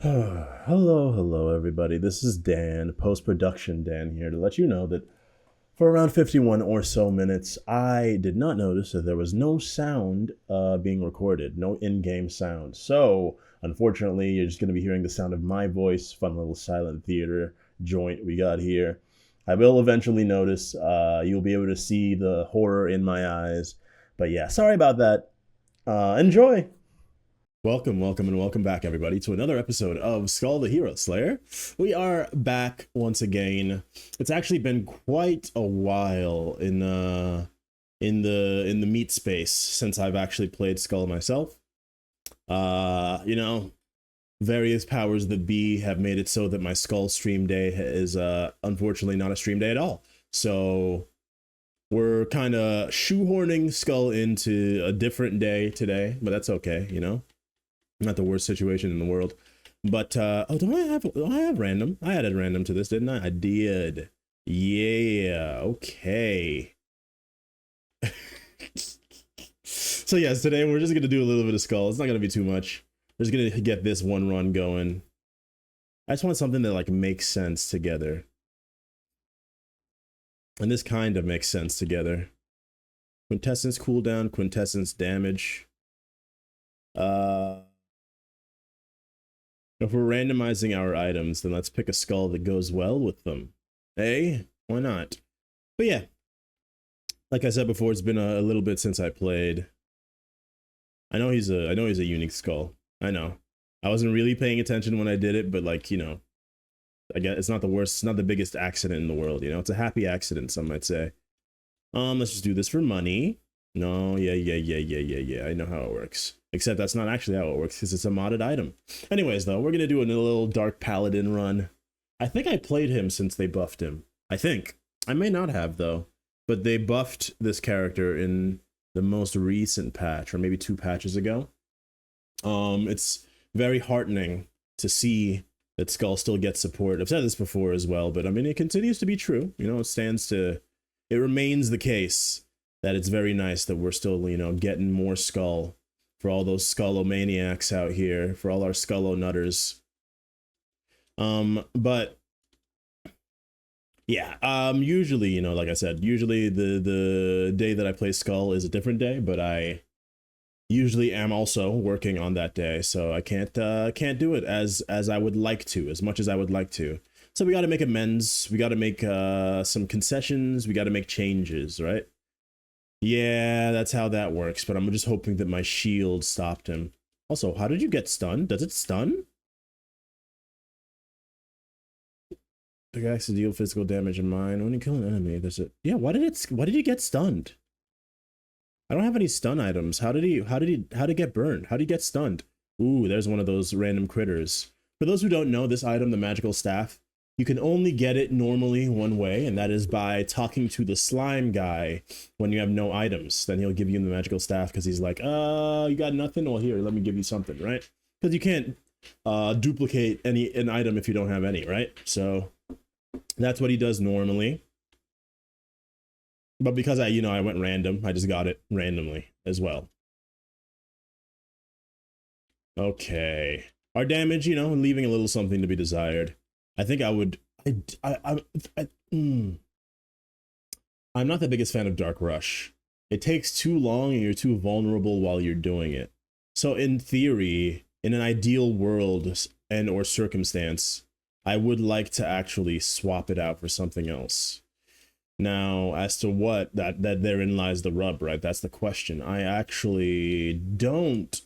Hello, everybody. This is Dan, post-production Dan here to let you know that for around 51 or so minutes, I did not notice that there was no sound being recorded, no in-game sound. So, unfortunately, you're just going to be hearing the sound of my voice, fun little silent theater joint we got here. I will eventually notice, you'll be able to see the horror in my eyes. But yeah, sorry about that. Enjoy! Welcome, and welcome back, everybody, to another episode of Skul the Hero Slayer. We are back once again. It's actually been quite a while in the meat space since I've actually played Skul myself. You know, various powers that be have made it so that my Skul stream day is unfortunately not a stream day at all. So we're kind of shoehorning Skul into a different day today, but that's okay, you know. Not the worst situation in the world. But oh, do I have random? I added random to this, didn't I? I did. Yeah, okay. So yes, today we're just gonna do a little bit of Skul. It's not gonna be too much. We're just gonna get this one run going. I just want something that like makes sense together. And this kind of makes sense together. Quintessence cooldown, quintessence damage. If we're randomizing our items, then let's pick a Skul that goes well with them. Hey, why not? But yeah, like I said before, it's been a little bit since I played. I know he's a unique Skul. I know. I wasn't really paying attention when I did it, but like, you know, I guess it's not the worst, it's not the biggest accident in the world, you know? It's a happy accident, some might say. Let's just do this for money. No, yeah. I know how it works. Except that's not actually how it works, because it's a modded item. Anyways, though, we're going to do a little Dark Paladin run. I think I played him since they buffed him. I think. I may not have, though. But they buffed this character in the most recent patch, or maybe 2 patches ago. It's very heartening to see that Skul still gets support. I've said this before as well, but I mean, it continues to be true. You know, it remains the case that it's very nice that we're still, you know, getting more Skul for all those Skulomaniacs out here, for all our Skullo nutters. But yeah, usually, you know, like I said, usually the day that I play Skul is a different day, but I usually am also working on that day, so I can't do it as I would like to, as much as I would like to. So we got to make amends. We got to make some concessions. We got to make changes, right? Yeah, that's how that works, but I'm just hoping that my shield stopped him. Also, how did you get stunned? Does it stun? Pickaxe to deal physical damage in mine. When you kill an enemy, there's a... Yeah, why did he get stunned? I don't have any stun items. How did he get burned? How did he get stunned? Ooh, there's one of those random critters. For those who don't know, this item, the magical staff, you can only get it normally one way, and that is by talking to the slime guy when you have no items. Then he'll give you the magical staff because he's like, you got nothing? Well, here, let me give you something, right? Because you can't duplicate an item if you don't have any, right? So that's what he does normally. But because I went random, I just got it randomly as well. Okay. Our damage, you know, leaving a little something to be desired. I think I would. I'm not the biggest fan of Dark Rush. It takes too long and you're too vulnerable while you're doing it. So in theory, in an ideal world and or circumstance, I would like to actually swap it out for something else. Now, as to what, that therein lies the rub, right? That's the question. I actually don't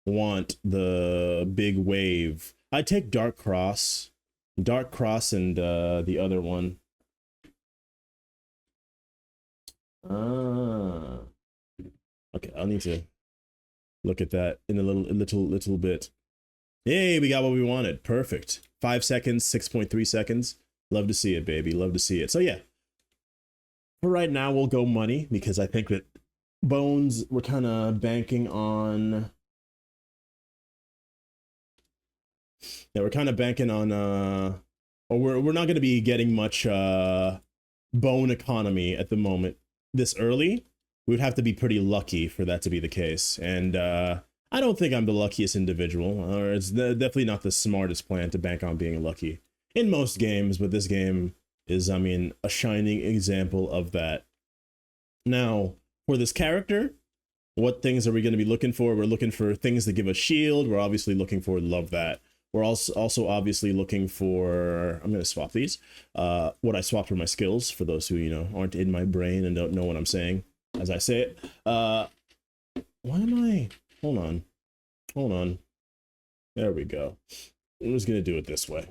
want the big wave. I take Dark Cross and the other one. Okay, I'll need to look at that in a little bit. Hey, we got what we wanted. Perfect. 5 seconds, 6.3 seconds. Love to see it, baby. Love to see it. So yeah, for right now, we'll go money because I think that bones, we're kind of banking on. Yeah, we're kind of banking on, or we're not going to be getting much bone economy at the moment. This early, we'd have to be pretty lucky for that to be the case. And I I don't think I'm the luckiest individual, or it's definitely not the smartest plan to bank on being lucky in most games, but this game is, I mean, a shining example of that. Now, for this character, what things are we going to be looking for? We're looking for things that give us shield. We're obviously looking for love that. We're also obviously looking for, I'm going to swap these. What I swapped were my skills, for those who, you know, aren't in my brain and don't know what I'm saying as I say it. Why am I, hold on. There we go. I'm just going to do it this way.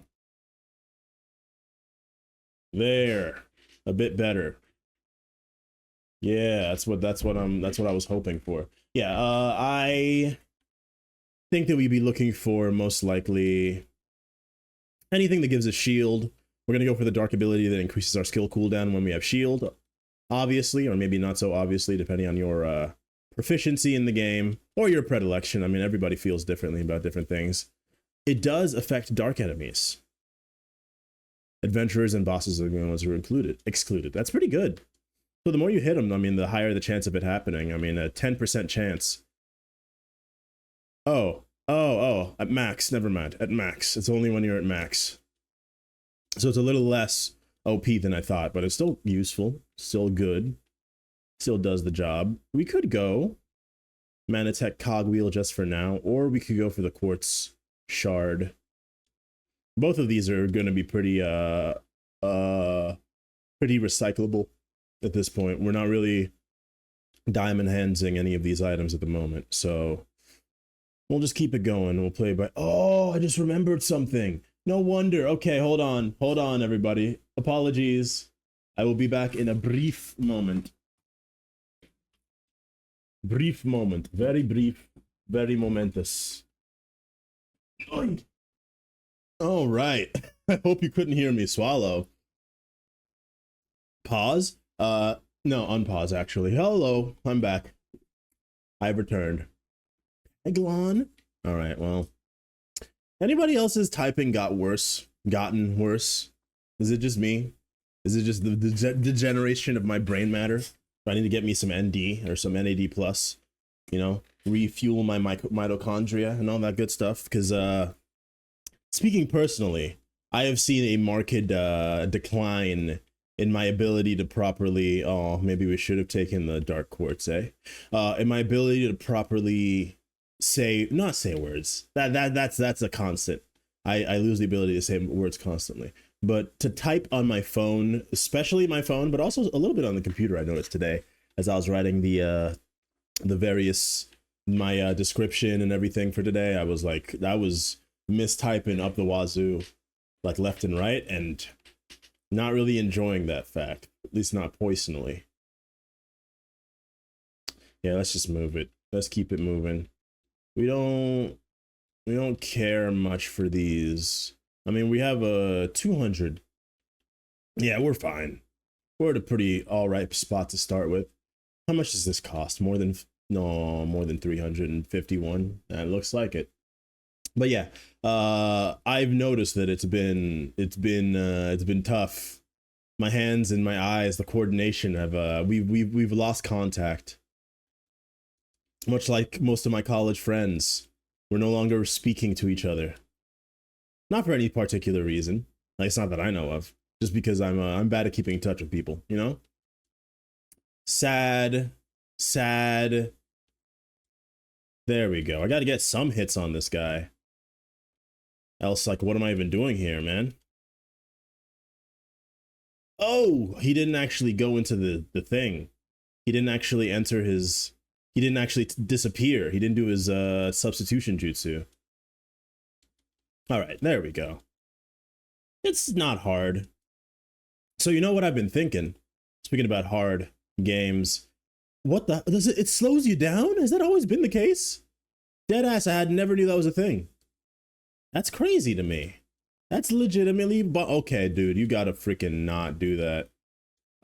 There, a bit better. Yeah, that's what I was hoping for. Yeah, I think that we'd be looking for most likely anything that gives us shield. We're gonna go for the dark ability that increases our skill cooldown when we have shield, obviously, or maybe not so obviously, depending on your proficiency in the game or your predilection. I mean, everybody feels differently about different things. It does affect dark enemies. Adventurers and bosses are the ones who are excluded. That's pretty good. So the more you hit them, I mean, the higher the chance of it happening. I mean, a 10% chance. Oh, at max, never mind. At max. It's only when you're at max. So it's a little less OP than I thought, but it's still useful, still good, still does the job. We could go Manatech Cogwheel just for now, or we could go for the Quartz Shard. Both of these are going to be pretty recyclable at this point. We're not really diamond handsing any of these items at the moment, so we'll just keep it going. We'll play by, oh, I just remembered something. No wonder. Okay, hold on, everybody. Apologies. I will be back in a brief moment. Brief moment. Very brief. Very momentous. All right. I hope you couldn't hear me swallow. Pause? No, unpause, actually. Hello, I'm back. I've returned. Eglon? All right, well. Anybody else's typing gotten worse? Is it just me? Is it just the degeneration of my brain matter? I need to get me some ND or some NAD+, you know, refuel my mitochondria and all that good stuff, because, speaking personally, I have seen a marked decline in my ability to properly, oh, maybe we should have taken the dark quartz, in my ability to properly not say words. That's a constant. I lose the ability to say words constantly. But to type on my phone, especially my phone, but also a little bit on the computer, I noticed today as I was writing the various, my description and everything for today, I was like, I was mistyping up the wazoo, like left and right, and not really enjoying that fact, at least not personally. Yeah, let's just move it. Let's keep it moving. We don't care much for these. I mean, we have a 200. Yeah, we're fine. We're at a pretty all right spot to start with. How much does this cost? More than 351. That looks like it. But yeah, I've noticed that it's been tough. My hands and my eyes, the coordination have we've lost contact. Much like most of my college friends, we're no longer speaking to each other. Not for any particular reason. Like, it's not that I know of. Just because I'm bad at keeping in touch with people, you know? Sad. There we go. I gotta get some hits on this guy. Else, like, what am I even doing here, man? Oh, he didn't actually go into the thing. He didn't actually enter his... He didn't actually disappear. He didn't do his substitution jutsu. All right, there we go. It's not hard. So you know what I've been thinking? Speaking about hard games, what the does it slows you down? Has that always been the case? Deadass, I never knew that was a thing. That's crazy to me. That's legitimately, but okay, dude, you gotta freaking not do that.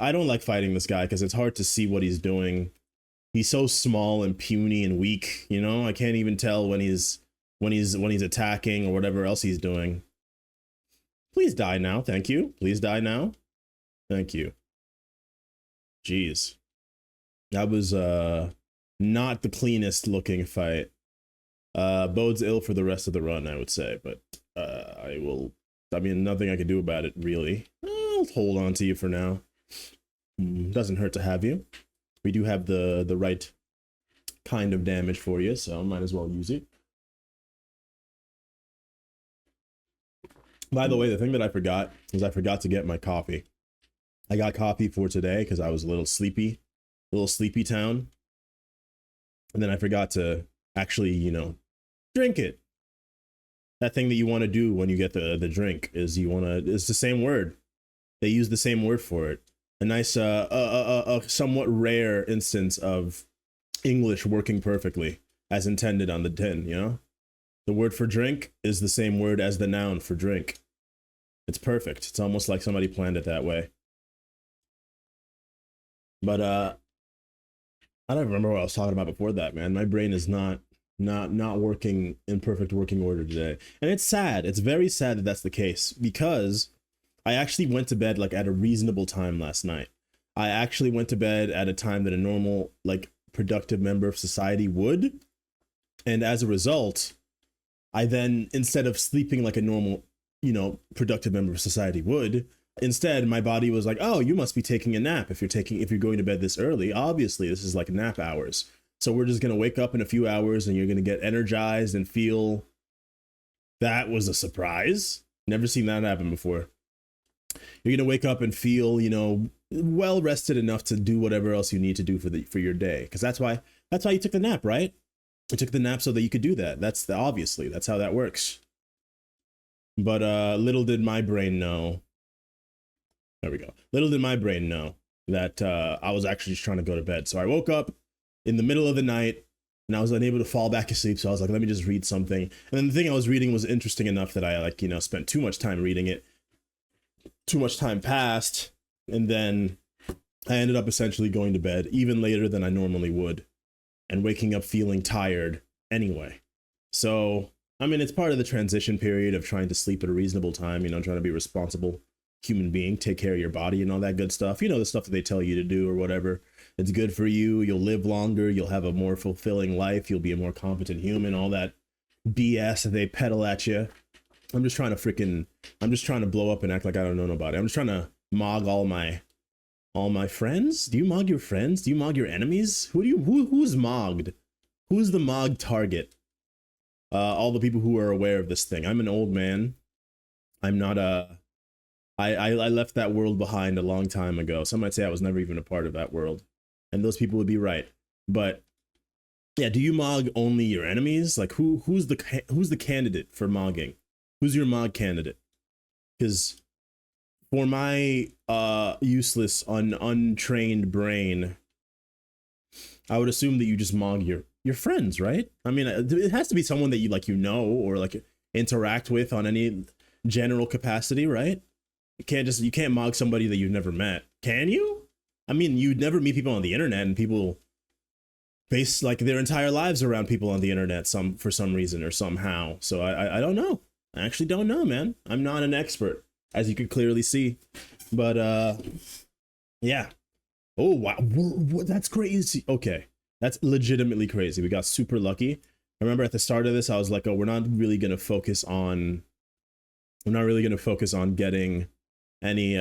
I don't like fighting this guy because it's hard to see what he's doing. He's so small and puny and weak, you know? I can't even tell when he's attacking or whatever else he's doing. Please die now, thank you. Please die now. Thank you. Jeez. That was not the cleanest looking fight. Bodes ill for the rest of the run, I would say, but I mean, nothing I can do about it, really. I'll hold on to you for now. Doesn't hurt to have you. We do have the right kind of damage for you, so might as well use it. By the way, the thing that I forgot is I forgot to get my coffee. I got coffee for today because I was a little sleepy town. And then I forgot to actually, drink it. That thing that you want to do when you get the drink is it's the same word. They use the same word for it. A nice, a somewhat rare instance of English working perfectly as intended on the tin, The word for drink is the same word as the noun for drink. It's perfect. It's almost like somebody planned it that way. But I don't remember what I was talking about before that, man. My brain is not working in perfect working order today. And it's sad. It's very sad that that's the case, because I actually went to bed like at a reasonable time last night. I actually went to bed at a time that a normal, like, productive member of society would. And as a result, I then, instead of sleeping like a normal, productive member of society would, instead my body was like, oh, you must be taking a nap if you're going to bed this early. Obviously, this is like nap hours. So we're just going to wake up in a few hours and you're going to get energized and feel. That was a surprise. Never seen that happen before. You're going to wake up and feel, well rested enough to do whatever else you need to do for your day. Because that's why you took the nap, right? You took the nap so that you could do that. Obviously, that's how that works. But little did my brain know. There we go. Little did my brain know that I was actually just trying to go to bed. So I woke up in the middle of the night and I was unable to fall back asleep. So I was like, let me just read something. And then the thing I was reading was interesting enough that I spent too much time reading it. Too much time passed. And then I ended up essentially going to bed even later than I normally would and waking up feeling tired anyway. So, I mean, it's part of the transition period of trying to sleep at a reasonable time, trying to be a responsible human being, take care of your body and all that good stuff. The stuff that they tell you to do or whatever. It's good for you. You'll live longer. You'll have a more fulfilling life. You'll be a more competent human. All that BS that they peddle at you. I'm just trying to blow up and act like I don't know nobody. I'm just trying to mog all my friends. Do you mog your friends? Do you mog your enemies? Who's mogged? Who's the mog target? All the people who are aware of this thing. I'm an old man. I'm not I left that world behind a long time ago. Some might say I was never even a part of that world. And those people would be right. But yeah, do you mog only your enemies? Like who's the candidate for mogging? Who's your mog candidate? Because for my useless, untrained brain, I would assume that you just mog your friends, right? I mean, it has to be someone that or like interact with on any general capacity, right? You can't mog somebody that you've never met, can you? I mean, you'd never meet people on the internet, and people base like their entire lives around people on the internet for some reason or somehow. So I don't know. I actually don't know, man. I'm not an expert, as you can clearly see. But yeah. Oh wow, that's crazy. Okay, that's legitimately crazy. We got super lucky. I remember at the start of this, I was like, oh, we're not really gonna focus on getting any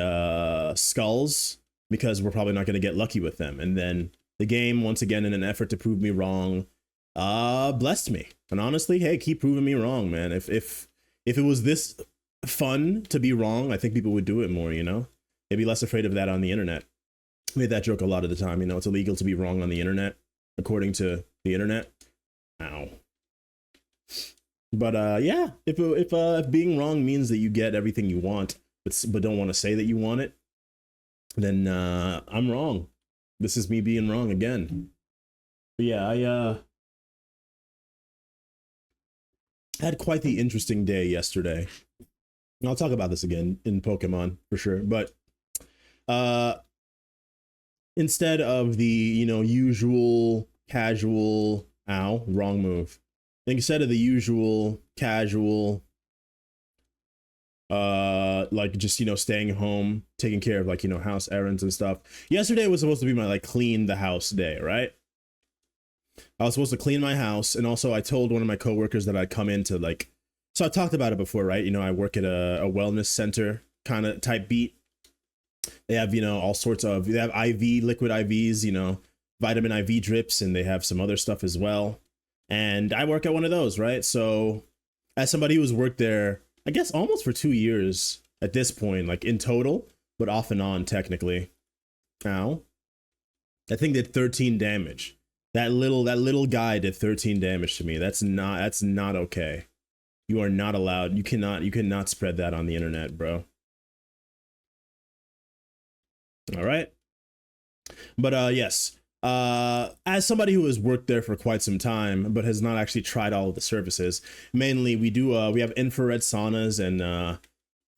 skulls, because we're probably not going to get lucky with them. And then the game, once again, in an effort to prove me wrong, blessed me. And honestly, hey, keep proving me wrong, man. If it was this fun to be wrong, I think people would do it more, They'd be less afraid of that on the internet. I made that joke a lot of the time, it's illegal to be wrong on the internet, according to the internet. Ow. But yeah, if being wrong means that you get everything you want, but don't want to say that you want it, then I'm wrong. This is me being wrong again. But yeah, I had quite the interesting day yesterday. And I'll talk about this again in Pokemon for sure. But instead of the usual casual, wrong move. Instead of the usual casual like just staying home, taking care of house errands and stuff, yesterday was supposed to be my clean the house day, right? I was supposed to clean my house, and also I told one of my coworkers that I'd come in to like. So I talked about it before, right? You know, I work at a wellness center kind of type beat. They have, you know, all sorts of, they have IV, liquid IVs, you know, vitamin IV drips, and they have some other stuff as well. And I work at one of those, right? So as somebody who's worked there, I guess almost for 2 years at this point, like in total, but off and on technically. Ow. That thing did 13 damage. That little guy did 13 damage to me. That's not okay. You are not allowed. You cannot spread that on the internet, bro. All right. But yes. As somebody who has worked there for quite some time, but has not actually tried all of the services, mainly we have infrared saunas and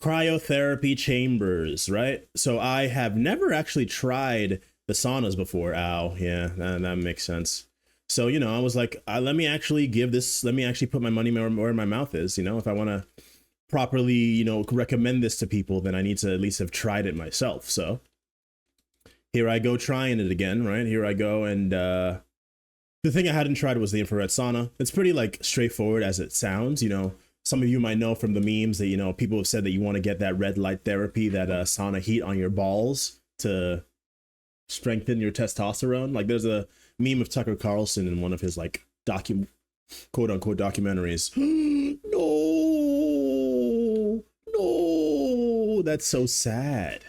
cryotherapy chambers, right? So I have never actually tried the saunas before. Ow, yeah, that makes sense. So, you know, I was like, let me actually put my money where my mouth is. You know, if I want to properly, you know, recommend this to people, then I need to at least have tried it myself. So here I go trying it again, right? Here I go. And the thing I hadn't tried was the infrared sauna. It's pretty like straightforward as it sounds. You know, some of you might know from the memes that, you know, people have said that you want to get that red light therapy, that sauna heat on your balls to strengthen your testosterone. Like there's a meme of Tucker Carlson in one of his like quote unquote documentaries. No, that's so sad.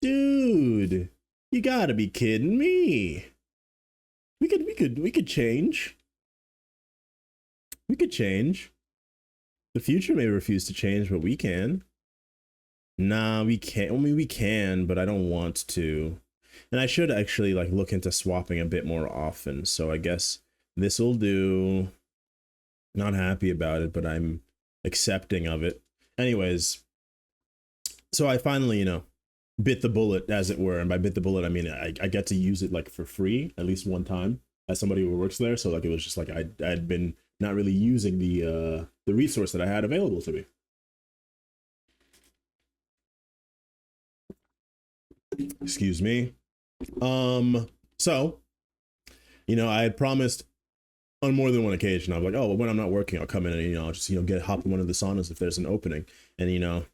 Dude, you gotta be kidding me. We could change. We could change. The future may refuse to change, but we can. Nah, we can't. I mean, we can, but I don't want to. And I should actually like look into swapping a bit more often. So I guess this'll do. Not happy about it, but I'm accepting of it. Anyways, so I finally, you know, bit the bullet, as it were. And by bit the bullet, I mean I get to use it like for free at least one time as somebody who works there. So like it was just like I'd been not really using the resource that I had available to me. Excuse me. So, you know, I had promised on more than one occasion. I'm like, oh, well, when I'm not hoping I'll come in and, you know, I'll just, you know, hop in one of the saunas if there's an opening. And, you know,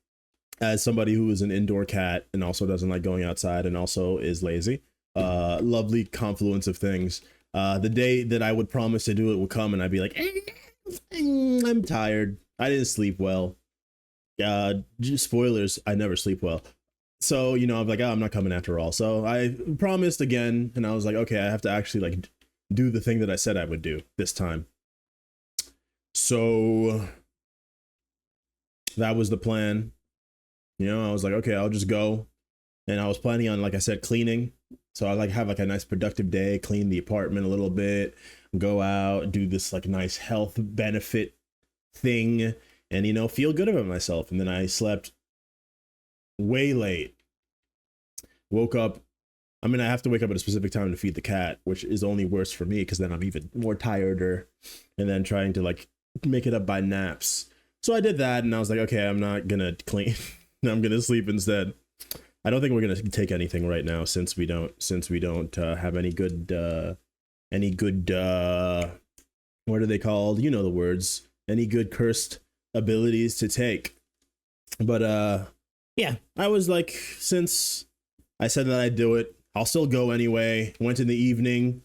as somebody who is an indoor cat and also doesn't like going outside and also is lazy, lovely confluence of things. The day that I would promise to do it would come and I'd be like, I'm tired. I didn't sleep well. Just spoilers, I never sleep well. So, you know, I'm like, oh, I'm not coming after all. So I promised again, and I was like, okay, I have to actually like do the thing that I said I would do this time. So that was the plan. You know, I was like, okay, I'll just go. And I was planning on, like I said, cleaning. So I like have like a nice productive day, clean the apartment a little bit, go out, do this like nice health benefit thing, and, you know, feel good about myself. And then I slept way late. Woke up. I mean, I have to wake up at a specific time to feed the cat, which is only worse for me because then I'm even more tireder, and then trying to like make it up by naps. So I did that, and I was like, okay, I'm not gonna clean. I'm gonna sleep instead. I don't think we're gonna take anything right now since we don't have any good what are they called? You know the words. Any good cursed abilities to take. But yeah, I was like, since I said that I'd do it, I'll still go anyway. Went in the evening.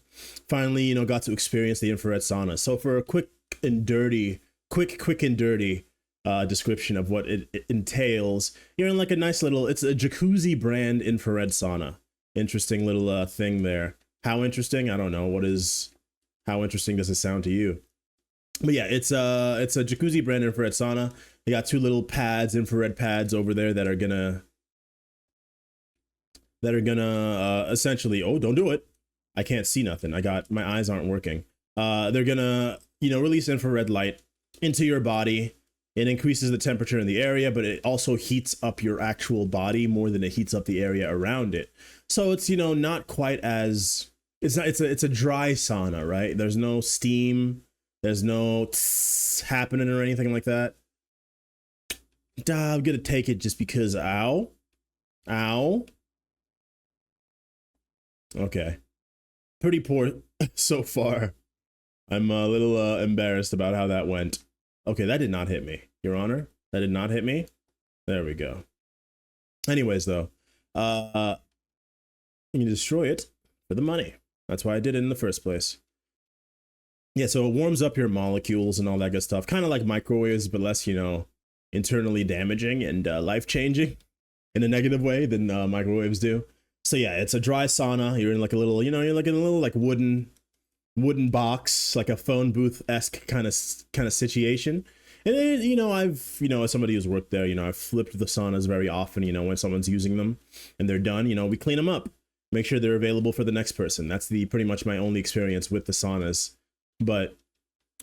Finally, you know, got to experience the infrared sauna. So for a quick and dirty description of what it entails, you're in like a nice little, it's a jacuzzi brand infrared sauna. Interesting little thing there. How interesting? I don't know. How interesting does it sound to you? But yeah, it's a jacuzzi brand infrared sauna. They got two little pads, infrared pads over there that are gonna essentially, oh, don't do it. I can't see nothing. My eyes aren't working. They're gonna, you know, release infrared light into your body. It increases the temperature in the area, but it also heats up your actual body more than it heats up the area around it. So it's, you know, not quite as, it's a dry sauna, right? There's no steam. There's no happening or anything like that. I'm gonna take it just because, ow. Okay. Pretty poor so far. I'm a little embarrassed about how that went. Okay, that did not hit me, Your Honor. That did not hit me. There we go. Anyways, though, you can destroy it for the money. That's why I did it in the first place. Yeah, so it warms up your molecules and all that good stuff. Kind of like microwaves, but less, you know, internally damaging and life-changing in a negative way than microwaves do. So yeah, it's a dry sauna. You're in like a little, you know, you're like in a little like wooden box, like a phone booth-esque kind of situation. And it, you know, as somebody who's worked there, you know, I've flipped the saunas very often, you know, when someone's using them and they're done, you know, we clean them up, make sure they're available for the next person. That's the pretty much my only experience with the saunas. But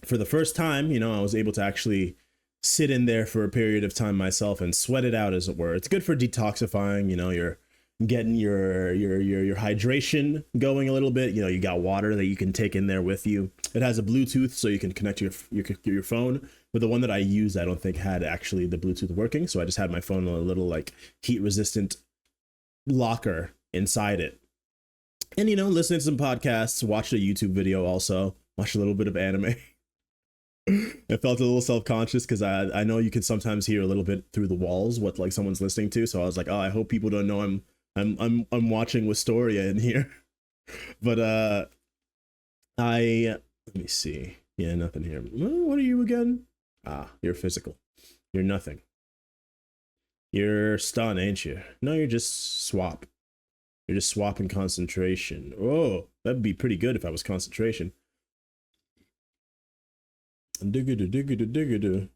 for the first time, you know, I was able to actually sit in there for a period of time myself and sweat it out, as it were. It's good for detoxifying, you know, you're getting your hydration going a little bit. You know, you got water that you can take in there with you. It has a Bluetooth, so you can connect your phone. But the one that I used, I don't think had actually the Bluetooth working, so I just had my phone in a little like heat resistant locker inside it. And you know, listening to some podcasts, watched a YouTube video also, watched a little bit of anime. I felt a little self-conscious because I know you can sometimes hear a little bit through the walls what like someone's listening to, so I was like, oh, I hope people don't know I'm watching Wistoria in here. But let me see. Yeah, nothing here. What are you again? Ah, you're physical. You're nothing. You're stun, ain't you? No, you're just swap. You're just swapping concentration. Oh, that'd be pretty good if I was concentration. Digga-do.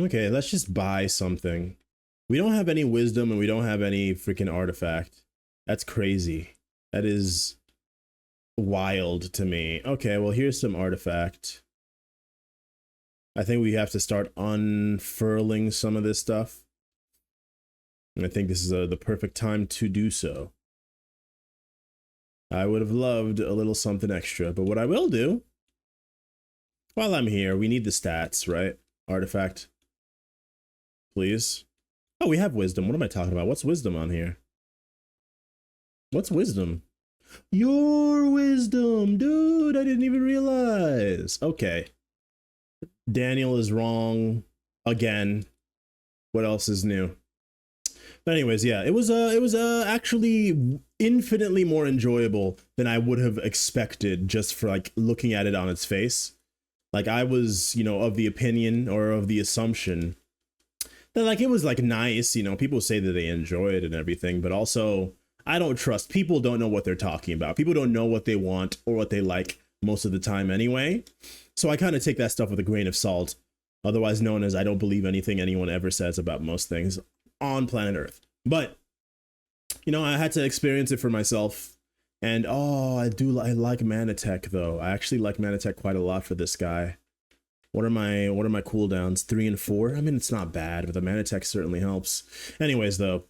Okay, let's just buy something. We don't have any wisdom and we don't have any freaking artifact. That's crazy. That is wild to me. Okay, well, here's some artifact. I think we have to start unfurling some of this stuff. And I think this is the perfect time to do so. I would have loved a little something extra, but what I will do, while I'm here, we need the stats, right? Artifact. Please. Oh, we have wisdom. What am I talking about? What's wisdom on here? What's wisdom? Your wisdom, dude. I didn't even realize. Okay. Daniel is wrong again. What else is new? But anyways, yeah, it was actually infinitely more enjoyable than I would have expected just for like looking at it on its face. Like I was, you know, of the opinion or of the assumption that like it was like nice, you know, people say that they enjoy it and everything, but also I don't trust people. Don't know what they're talking about. People don't know what they want or what they like most of the time anyway. So I kind of take that stuff with a grain of salt, otherwise known as I don't believe anything anyone ever says about most things on planet Earth. But you know, I had to experience it for myself. And oh, I like Manatech though. I actually like Manatech quite a lot for this guy. What are my cooldowns? 3 and 4? I mean, it's not bad, but the Manatech certainly helps. Anyways, though,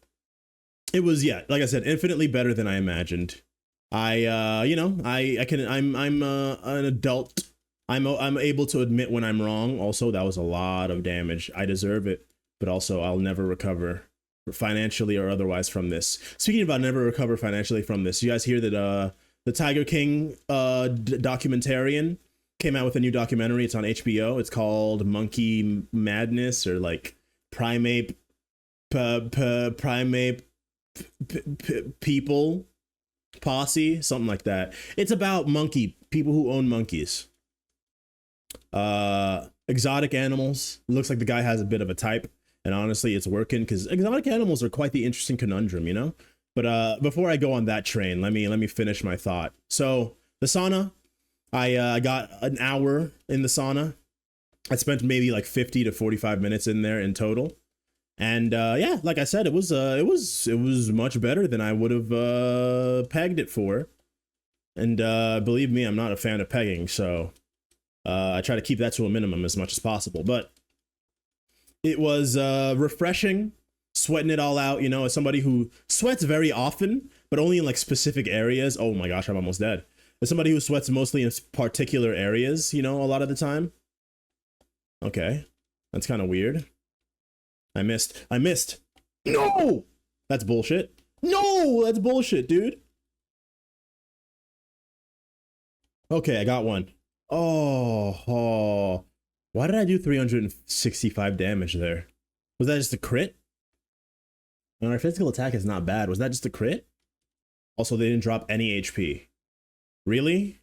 it was, yeah, like I said, infinitely better than I imagined. You know, I'm an adult. I'm able to admit when I'm wrong. Also, that was a lot of damage. I deserve it, but also I'll never recover financially or otherwise from this. Speaking about never recover financially from this, you guys hear that the Tiger King documentarian came out with a new documentary. It's on HBO. It's called Monkey Madness or like Primate People Posse, something like that. It's about people who own monkeys. Exotic animals. It looks like the guy has a bit of a type. And honestly, it's working because exotic animals are quite the interesting conundrum, you know? But before I go on that train, let me finish my thought. So the sauna, I got an hour in the sauna. I spent maybe like 50 to 45 minutes in there in total. And yeah, like I said, it was much better than I would have pegged it for. And believe me, I'm not a fan of pegging, so I try to keep that to a minimum as much as possible. But it was refreshing, sweating it all out, you know, as somebody who sweats very often, but only in like specific areas. Oh my gosh, I'm almost dead. As somebody who sweats mostly in particular areas, you know, a lot of the time. Okay, that's kind of weird. I missed. No! That's bullshit. No, that's bullshit, dude. Okay, I got one. Oh. Why did I do 365 damage there? Was that just a crit? And our physical attack is not bad. Was that just a crit? Also, they didn't drop any HP. Really?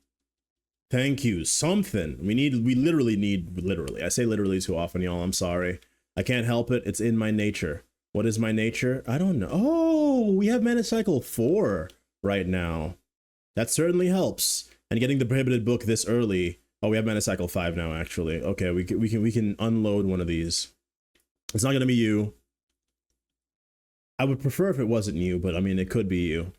Thank you. Something. We literally. I say literally too often, y'all. I'm sorry. I can't help it. It's in my nature. What is my nature? I don't know. Oh, we have Mana Cycle 4 right now. That certainly helps. And getting the prohibited book this early. Oh, we have Mana Cycle 5 now, actually. Okay, we can unload one of these. It's not gonna be you. I would prefer if it wasn't you, but I mean, it could be you.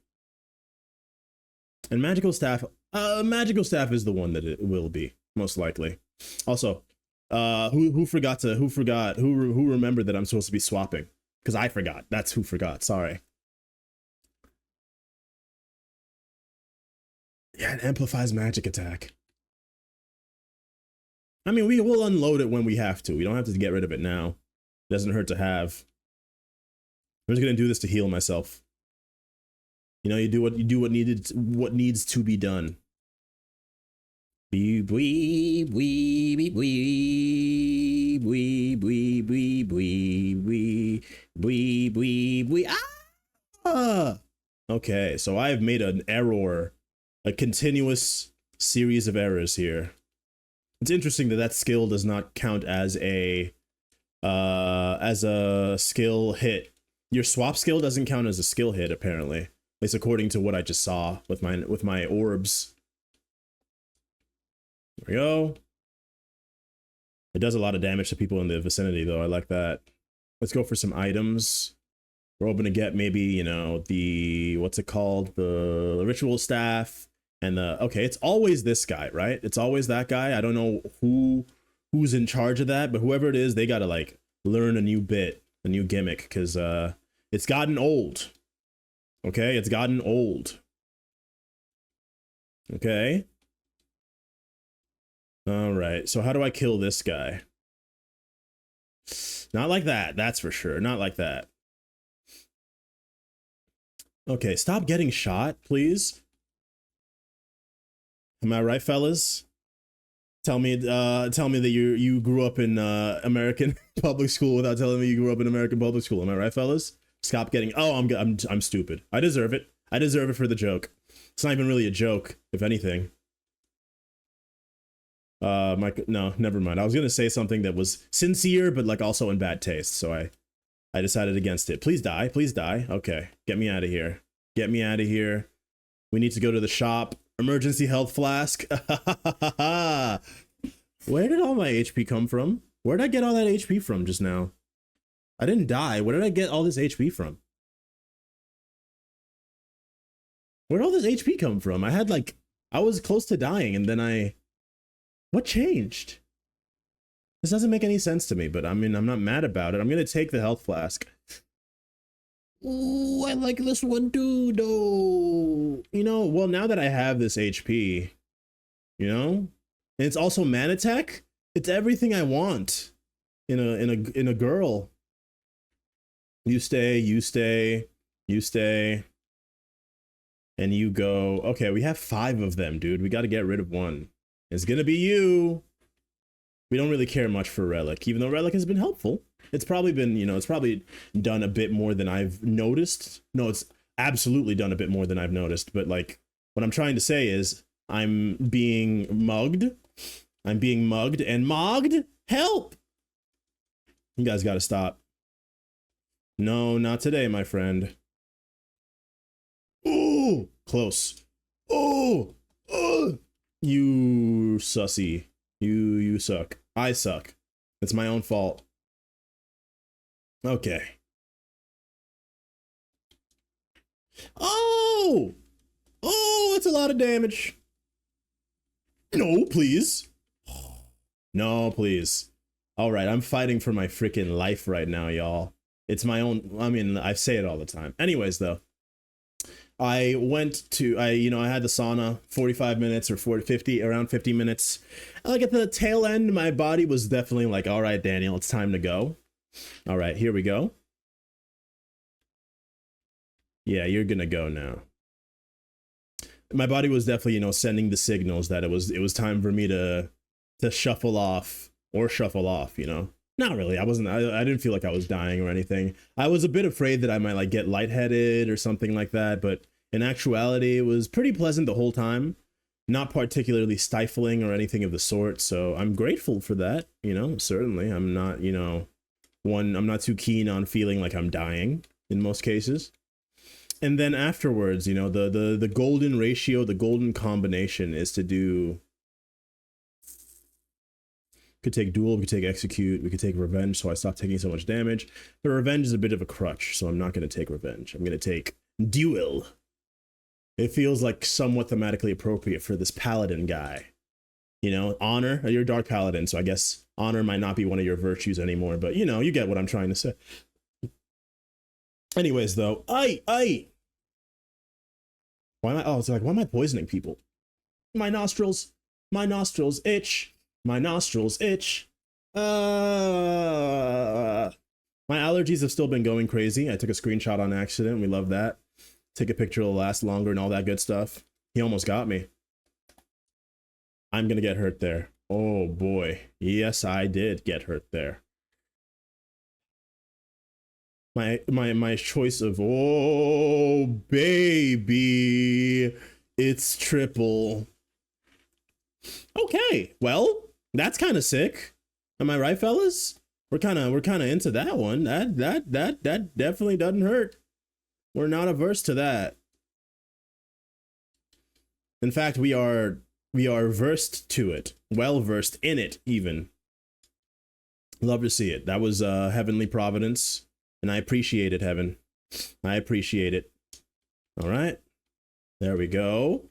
And Magical Staff is the one that it will be, most likely. Also, who remembered that I'm supposed to be swapping? Because I forgot. That's who forgot. Sorry. Yeah, it amplifies magic attack. I mean, we will unload it when we have to. We don't have to get rid of it now. It doesn't hurt to have. I'm just gonna do this to heal myself. You know, you do what needs to be done. Ah! Okay, so I've made an error, a continuous series of errors here. It's interesting that that skill does not count as a skill hit. Your swap skill doesn't count as a skill hit, apparently. At least according to what I just saw with my orbs. There we go. It does a lot of damage to people in the vicinity, though. I like that. Let's go for some items. We're hoping to get maybe, you know, the, what's it called? The ritual staff and the, okay, it's always this guy, right? It's always that guy. I don't know who's in charge of that, but whoever it is, they gotta like learn a new bit, a new gimmick, because it's gotten old. Okay, it's gotten old. Okay. All right, so how do I kill this guy? Not like that, that's for sure. Not like that. Okay, stop getting shot, please. Am I right, fellas? Tell me that you grew up in American public school without telling me you grew up in American public school. Am I right, fellas? Stop getting. Oh, I'm stupid. I deserve it. I deserve it for the joke. It's not even really a joke, if anything. No, never mind. I was gonna say something that was sincere, but like also in bad taste. So I decided against it. Please die. Please die. Okay, get me out of here. Get me out of here. We need to go to the shop. Emergency health flask. Where did all my HP come from? Where did I get all that HP from just now? I didn't die. Where did I get all this HP from? Where did all this HP come from? I was close to dying and then what changed? This doesn't make any sense to me, but I mean, I'm not mad about it. I'm gonna take the health flask. Ooh, I like this one too, though. You know, well, now that I have this HP, you know, and it's also mana tech. It's everything I want in a girl. You stay, and you go. Okay, we have 5 of them, dude. We got to get rid of one. It's gonna be you. We don't really care much for Relic, even though Relic has been helpful. It's probably been, you know, it's probably done a bit more than I've noticed. No, it's absolutely done a bit more than I've noticed. But like, what I'm trying to say is I'm being mugged. I'm being mugged and mogged. Help! You guys gotta stop. No, not today, my friend. Ooh, close. Oh, you sussy. You suck. I suck. It's my own fault. Okay. Oh! Oh, it's a lot of damage. No, please. No, please. All right, I'm fighting for my freaking life right now, y'all. It's my own, I mean, I say it all the time. Anyways, though. I went to, I had the sauna 45 minutes or 50, around 50 minutes. Like at the tail end, my body was definitely like, all right, Daniel, it's time to go. All right, here we go. Yeah, you're gonna go now. my body was definitely, you know, sending the signals that it was time for me to shuffle off or shuffle off, you know. Not really. I didn't feel like I was dying or anything. I was a bit afraid that I might like get lightheaded or something like that, but in actuality it was pretty pleasant the whole time. Not particularly stifling or anything of the sort, so I'm grateful for that, you know, certainly. I'm not, you know, I'm not too keen on feeling like I'm dying in most cases. And then afterwards, you know, the golden ratio, the golden combination is to do, could take duel, we could take execute, we could take revenge, so I stop taking so much damage. But revenge is a bit of a crutch, so I'm not going to take revenge. I'm going to take duel. It feels like somewhat thematically appropriate for this paladin guy. You know, honor, you're a dark paladin, so I guess honor might not be one of your virtues anymore, but you know, you get what I'm trying to say. Anyways, though, why am I, oh, it's like, why am I poisoning people? My nostrils itch. My nostrils itch. My allergies have still been going crazy. I took a screenshot on accident. We love that. Take a picture will last longer and all that good stuff. He almost got me. I'm gonna get hurt there. Oh boy. Yes, I did get hurt there. My choice of, oh baby, it's triple. Okay, well, that's kind of sick. Am I right, fellas? We're kind of into that one. That definitely doesn't hurt. We're not averse to that. In fact, we are versed to it, well versed in it even. Love to see it. That was heavenly providence, and I appreciate it, heaven. I appreciate it. All right, there we go.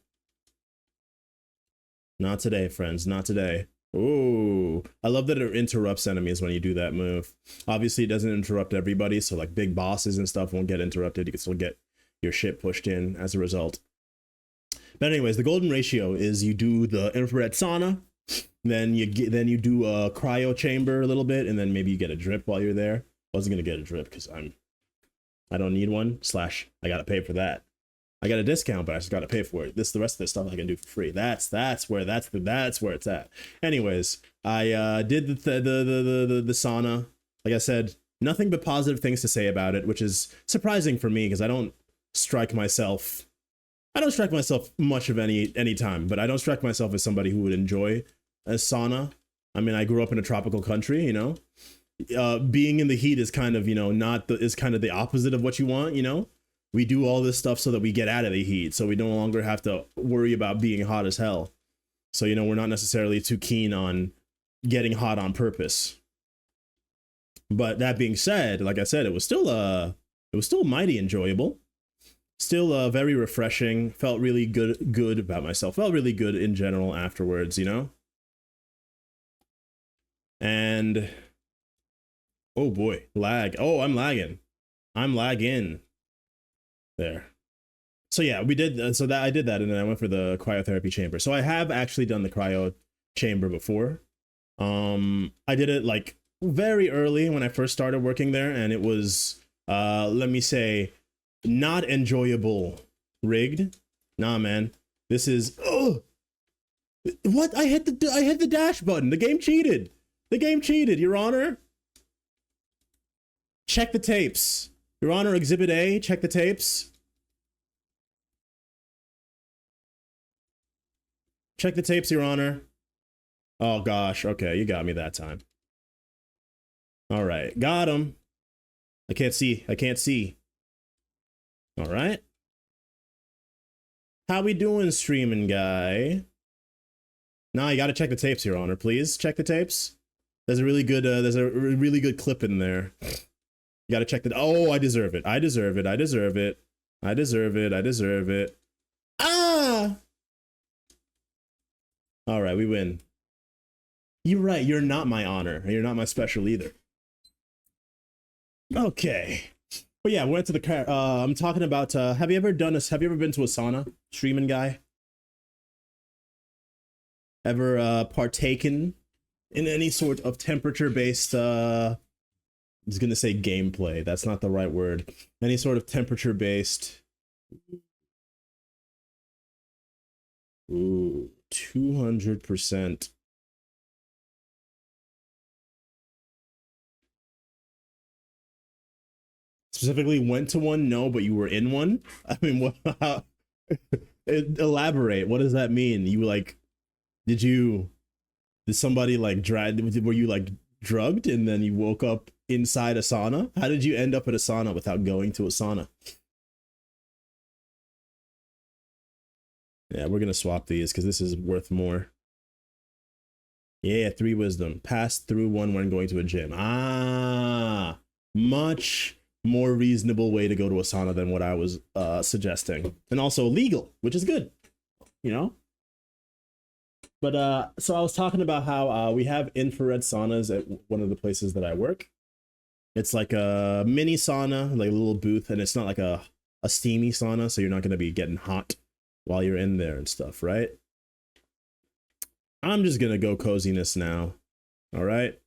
Not today, friends. Not today. Ooh, I love that it interrupts enemies when you do that move. Obviously, it doesn't interrupt everybody, so like big bosses and stuff won't get interrupted. You can still get your shit pushed in as a result. But anyways, the golden ratio is you do the infrared sauna, then you do a cryo chamber a little bit, and then maybe you get a drip while you're there. I wasn't gonna get a drip because I don't need one. / I gotta pay for that. I got a discount, but I just got to pay for it. The rest of this stuff I can do for free. That's where it's at. Anyways, I did the sauna. Like I said, nothing but positive things to say about it, which is surprising for me because I don't strike myself much of any time, but I don't strike myself as somebody who would enjoy a sauna. I mean, I grew up in a tropical country, you know. Being in the heat is kind of, you know, is kind of the opposite of what you want, you know. We do all this stuff so that we get out of the heat, so we no longer have to worry about being hot as hell. So, you know, we're not necessarily too keen on getting hot on purpose. But that being said, like I said, it was still mighty enjoyable. Still very refreshing. Felt really good about myself. Felt really good in general afterwards, you know? And oh boy, lag. Oh, I'm lagging. There. So yeah, we did. I did that, and then I went for the cryotherapy chamber. So I have actually done the cryo chamber before. I did it like very early when I first started working there, and it was, let me say, not enjoyable. Rigged. Nah, man. This is. Oh, what? I hit the dash button. The game cheated. Your Honor. Check the tapes. Your Honor, Exhibit A, check the tapes. Check the tapes, Your Honor. Oh gosh, okay, you got me that time. All right, got him. I can't see. All right. How we doing, streaming guy? Nah, you gotta check the tapes, Your Honor. Please check the tapes. There's a really good clip in there. You gotta check that. Oh, I deserve it. Ah! All right, we win. You're right. You're not my honor. You're not my special either. Okay. But yeah, we went to the car. I'm talking about. Have you ever been to a sauna, streaming guy? Ever partaken in any sort of temperature-based? I was gonna say gameplay. That's not the right word. Any sort of temperature-based Ooh, 200%. Specifically went to one? No, but you were in one? I mean, what, how, elaborate. What does that mean? You like, did you, did somebody like drag, were you like drugged and then you woke up inside a sauna? How did you end up at a sauna without going to a sauna? Yeah, we're gonna swap these because this is worth more. Yeah, 3 wisdom. Pass through one when going to a gym. Ah, much more reasonable way to go to a sauna than what I was suggesting. And also legal, which is good, you know? But so I was talking about how we have infrared saunas at one of the places that I work. It's like a mini sauna, like a little booth, and it's not like a steamy sauna, so you're not going to be getting hot while you're in there and stuff, right? I'm just going to go coziness now. All right?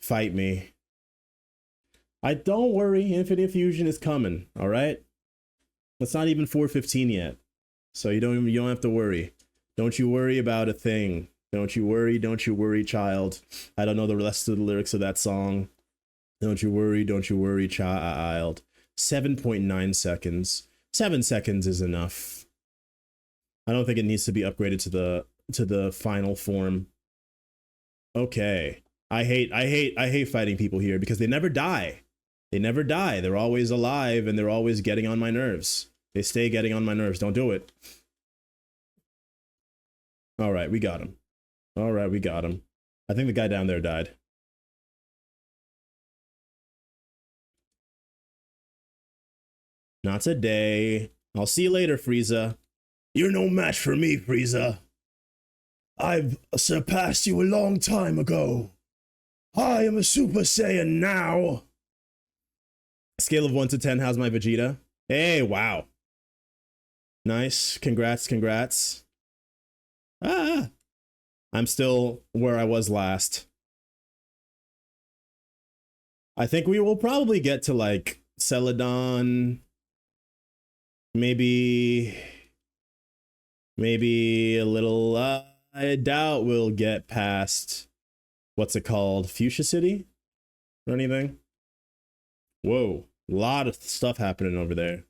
Fight me. I don't worry, Infinite Fusion is coming, all right? It's not even 4:15 yet. So you don't have to worry. Don't you worry about a thing. Don't you worry, child. I don't know the rest of the lyrics of that song. Don't you worry, child. 7.9 seconds. 7 seconds is enough. I don't think it needs to be upgraded to the final form. Okay. I hate fighting people here because they never die. They never die. They're always alive and they're always getting on my nerves. They stay getting on my nerves. Don't do it. All right, we got him. All right, we got him. I think the guy down there died. Not today. I'll see you later, Frieza. You're no match for me, Frieza. I've surpassed you a long time ago. I am a Super Saiyan now. Scale of 1 to 10, how's my Vegeta? Hey, wow. Nice. Congrats. Ah, I'm still where I was last. I think we will probably get to like Celadon. Maybe a little, I doubt we'll get past, what's it called? Fuchsia City or anything? Whoa, a lot of stuff happening over there.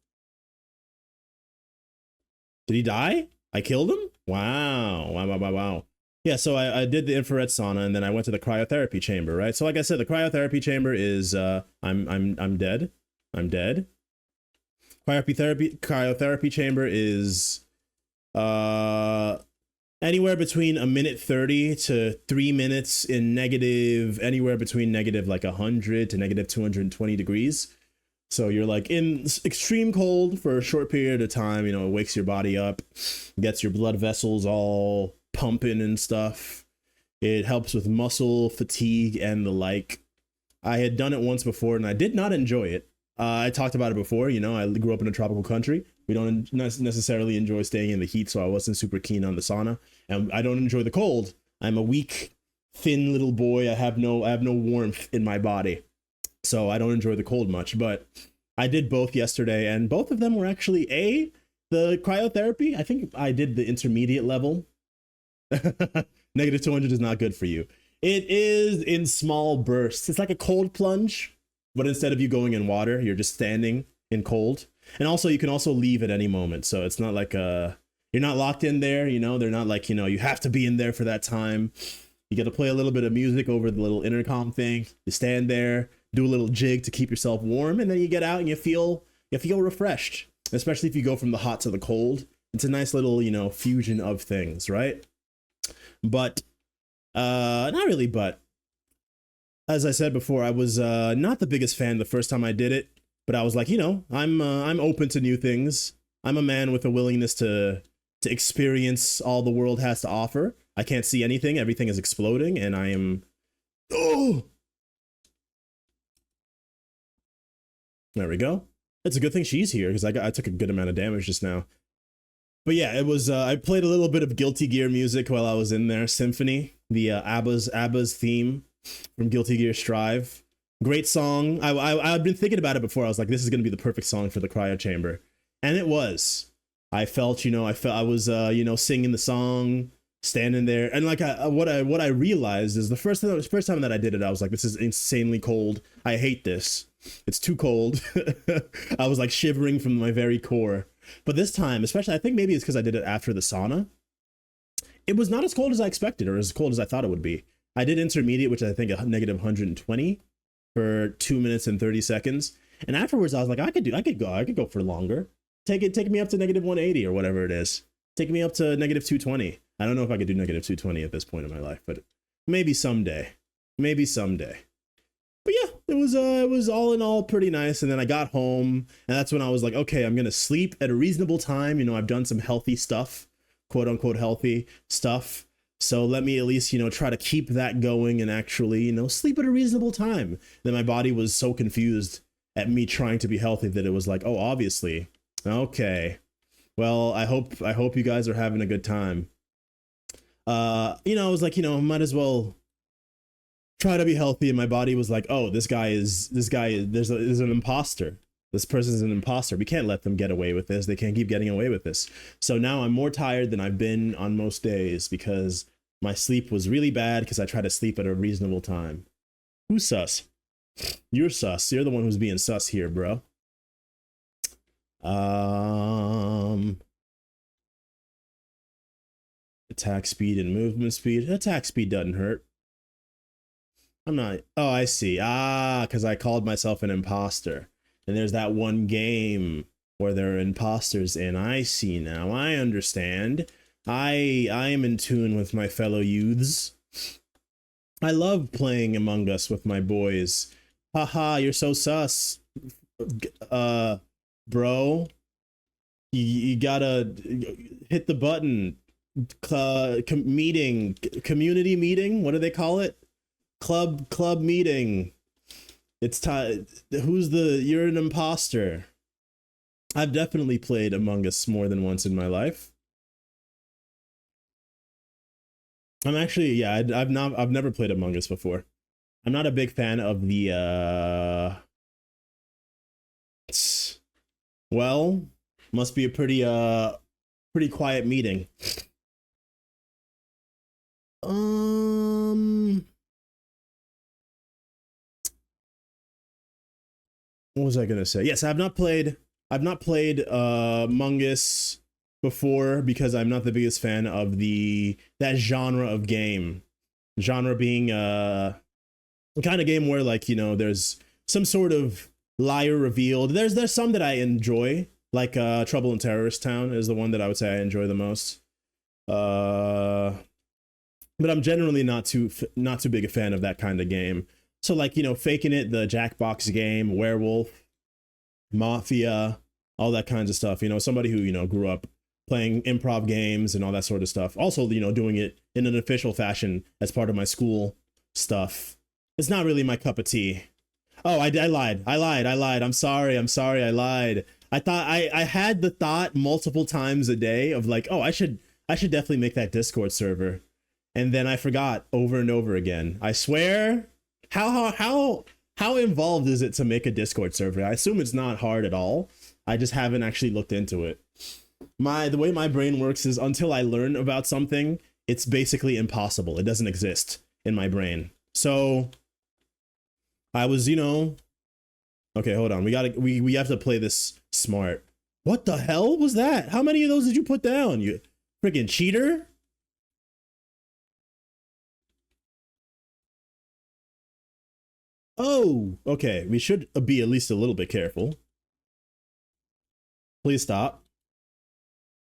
Did he die? I killed him? Wow. Yeah, so I did the infrared sauna and then I went to the cryotherapy chamber, right? So like I said, the cryotherapy chamber is I'm dead. I'm dead. Cryotherapy chamber is anywhere between a minute 30 to 3 minutes in negative, anywhere between negative like 100 to negative 220 degrees. So you're like in extreme cold for a short period of time, you know, it wakes your body up, gets your blood vessels all pumping and stuff. It helps with muscle fatigue and the like. I had done it once before and I did not enjoy it. I talked about it before, you know, I grew up in a tropical country. We don't necessarily enjoy staying in the heat, so I wasn't super keen on the sauna. And I don't enjoy the cold. I'm a weak, thin little boy. I have no warmth in my body. So I don't enjoy the cold much, but I did both yesterday and both of them were actually the cryotherapy. I think I did the intermediate level. Negative 200 is not good for you. It is in small bursts. It's like a cold plunge, but instead of you going in water, you're just standing in cold. And also you can also leave at any moment. So it's not like you're not locked in there, you know, they're not like, you know, you have to be in there for that time. You get to play a little bit of music over the little intercom thing. You stand there, do a little jig to keep yourself warm, and then you get out and you feel refreshed, especially if you go from the hot to the cold. It's a nice little, you know, fusion of things, right? But not really, but as I said before, I was not the biggest fan the first time I did it, but I was like, you know, I'm open to new things. I'm a man with a willingness to experience all the world has to offer. I can't see anything. Everything is exploding, and I am. Oh, there we go. It's a good thing she's here because I took a good amount of damage just now. But yeah, it was. I played a little bit of Guilty Gear music while I was in there. Symphony, the ABBA's theme from Guilty Gear Strive. Great song. I've been thinking about it before. I was like, this is gonna be the perfect song for the cryo chamber, and it was. I felt, I was, singing the song, standing there, and like what I realized is the first time that I did it, I was like, this is insanely cold. I hate this. It's too cold. I was like shivering from my very core. But this time, especially, I think maybe it's because I did it after the sauna. It was not as cold as I expected, or as cold as I thought it would be. I did intermediate, which I think negative 120 for 2 minutes and 30 seconds. And afterwards, I was like, I could go for longer. Take me up to negative 180 or whatever it is. Take me up to negative 220. I don't know if I could do negative 220 at this point in my life, but maybe someday. Maybe someday. But yeah, it was all in all pretty nice. And then I got home, and that's when I was like, okay, I'm gonna sleep at a reasonable time. I've done some healthy stuff, quote unquote healthy stuff. So let me at least, try to keep that going and actually, sleep at a reasonable time. Then my body was so confused at me trying to be healthy that it was like, oh, obviously. Okay. Well, I hope you guys are having a good time. I was like, might as well try to be healthy. And my body was like, oh, there's an imposter. This person's an imposter. We can't let them get away with this. They can't keep getting away with this. So now I'm more tired than I've been on most days because my sleep was really bad because I try to sleep at a reasonable time. Who's sus? You're sus. You're the one who's being sus here, bro. Attack speed and movement speed. Attack speed doesn't hurt. I'm not. Oh, I see. Because I called myself an imposter. And there's that one game where there are imposters in. I see now. I understand. I am in tune with my fellow youths. I love playing Among Us with my boys. Haha, you're so sus. Bro. You gotta hit the button. Community meeting? What do they call it? Club meeting. It's time. You're an imposter. I've definitely played Among Us more than once in my life. I'm actually, yeah, I've never played Among Us before. I'm not a big fan of the, well, must be a pretty quiet meeting. What was I gonna say? Yes, I've not played Among Us before because I'm not the biggest fan of that genre of game. Genre being a kind of game where, like, there's some sort of liar revealed. There's some that I enjoy, like Trouble in Terrorist Town is the one that I would say I enjoy the most. But I'm generally not too big a fan of that kind of game. So, like, Faking It, the Jackbox game, Werewolf, Mafia, all that kinds of stuff. Somebody who, grew up playing improv games and all that sort of stuff. Also, doing it in an official fashion as part of my school stuff. It's not really my cup of tea. Oh, I lied. I'm sorry, I lied. I had the thought multiple times a day of like, oh, I should definitely make that Discord server. And then I forgot over and over again. I swear. How involved is it to make a Discord server? I assume it's not hard at all. I just haven't actually looked into it. The way my brain works is until I learn about something, it's basically impossible. It doesn't exist in my brain. So I was, okay, hold on. We have to play this smart. What the hell was that? How many of those did you put down? You freaking cheater? Oh, okay. We should be at least a little bit careful. Please stop.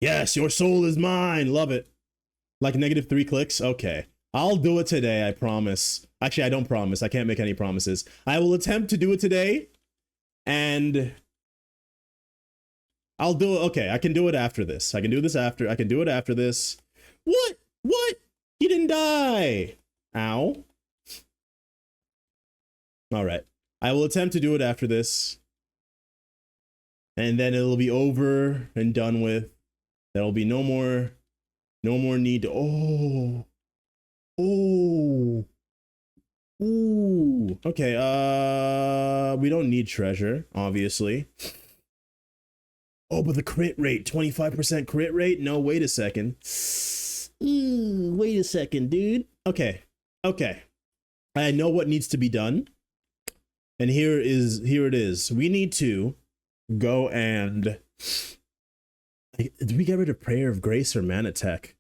Yes, your soul is mine. Love it. Like -3 clicks? Okay. I'll do it today, I promise. Actually, I don't promise. I can't make any promises. I will attempt to do it today. And I'll do it. Okay, I can do it after this. I can do it after this. What? What? He didn't die. Ow. All right. I will attempt to do it after this. And then it'll be over and done with. There'll be no more need to, oh. Ooh. Okay, we don't need treasure, obviously. Oh, but the crit rate, 25% crit rate? No, wait a second. Wait a second, dude. Okay. Okay. I know what needs to be done. And here it is. We need to go and did we get rid of Prayer of Grace or Mana Tech?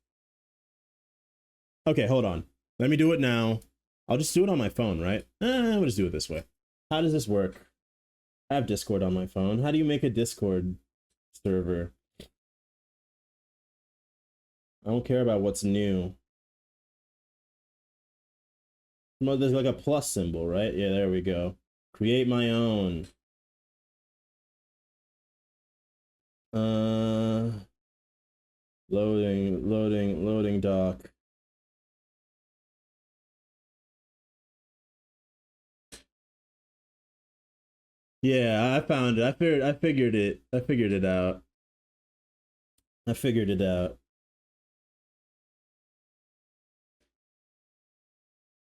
Okay, hold on. Let me do it now. I'll just do it on my phone, right? We'll just do it this way. How does this work? I have Discord on my phone. How do you make a Discord server? I don't care about what's new. Well, there's like a plus symbol, right? Yeah, there we go. Create my own. Loading doc. Yeah, I found it. I figured it. I figured it out. I figured it out.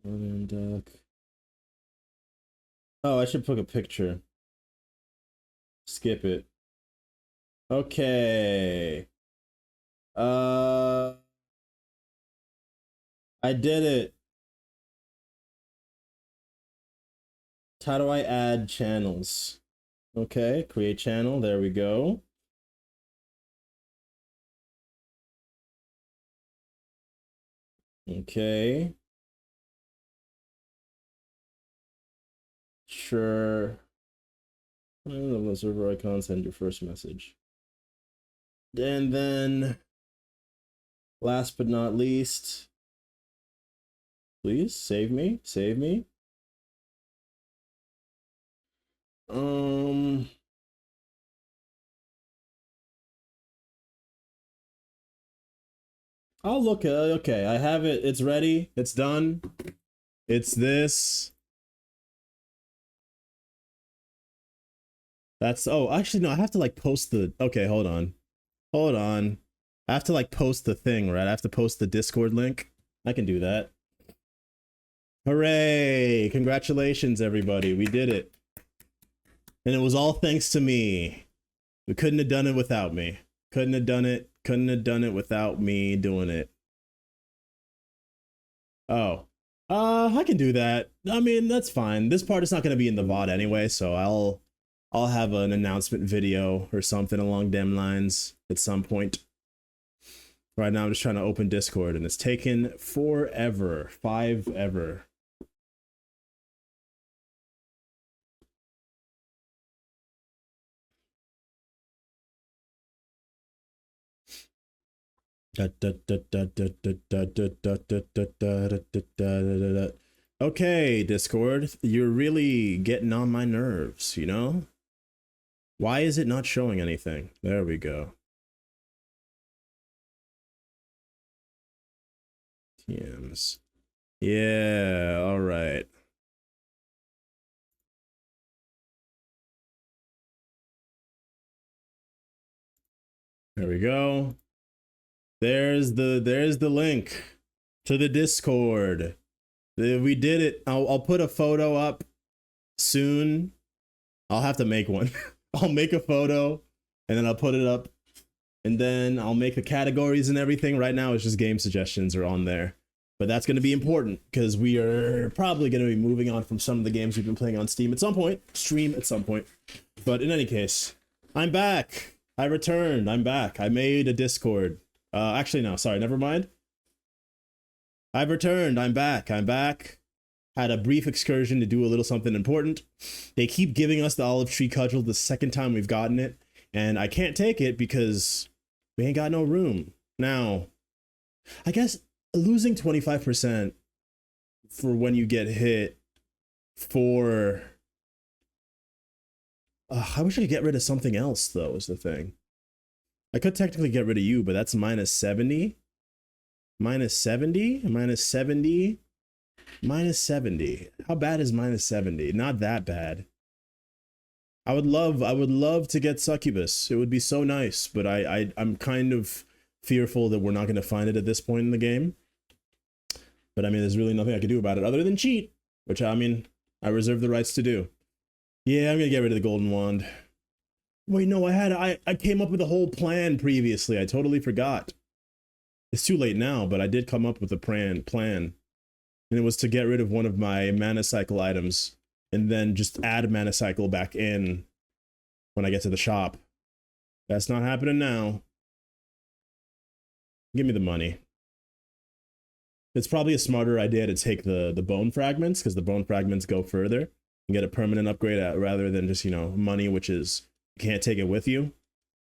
Loading doc. Oh, I should put a picture. Skip it. Okay. I did it. How do I add channels? Okay, create channel. There we go. Okay. Sure. The server icon, send your first message. And then, last but not least, please save me. Save me. I'll look at okay, I have it. It's ready. It's done. It's this. That's oh, actually no, I have to like post the okay, hold on. Hold on. I have to like post the thing, right? I have to post the Discord link. I can do that. Hooray! Congratulations, everybody. We did it. And it was all thanks to me. We couldn't have done it without me. Couldn't have done it. Couldn't have done it without me doing it. Oh. I can do that. I mean, that's fine. This part is not going to be in the VOD anyway, so I'll have an announcement video or something along them lines at some point. Right now I'm just trying to open Discord and it's taken forever. Five ever. Okay, Discord, you're really getting on my nerves, you know? Why is it not showing anything? There we go. TMs. Yeah, all right. There we go. There's the link to the Discord. We did it. I'll put a photo up soon. I'll have to make one. I'll make a photo and then I'll put it up and then I'll make the categories and everything. Right now it's just game suggestions are on there. But that's going to be important because we are probably going to be moving on from some of the games we've been playing on Steam at some point. Stream at some point. But in any case, I'm back. I returned. I'm back. I made a Discord. Actually, no, sorry, never mind. I've returned. I'm back. I'm back. Had a brief excursion to do a little something important. They keep giving us the olive tree cudgel the second time we've gotten it, and I can't take it because we ain't got no room. Now, I guess losing 25% for when you get hit for... I wish I could get rid of something else, though, is the thing. I could technically get rid of you, but that's minus 70. Minus 70? Minus 70? Minus 70. How bad is minus 70? Not that bad. I would love to get Succubus. It would be so nice, but I'm kind of fearful that we're not going to find it at this point in the game. But I mean, there's really nothing I can do about it other than cheat, which I mean, I reserve the rights to do. Yeah, I'm going to get rid of the golden wand. Wait, no, I came up with a whole plan previously. I totally forgot. It's too late now, but I did come up with a plan. And it was to get rid of one of my mana cycle items and then just add mana cycle back in when I get to the shop. That's not happening now. Give me the money. It's probably a smarter idea to take the bone fragments, because the bone fragments go further and get a permanent upgrade rather than just, you know, money, which is, you can't take it with you.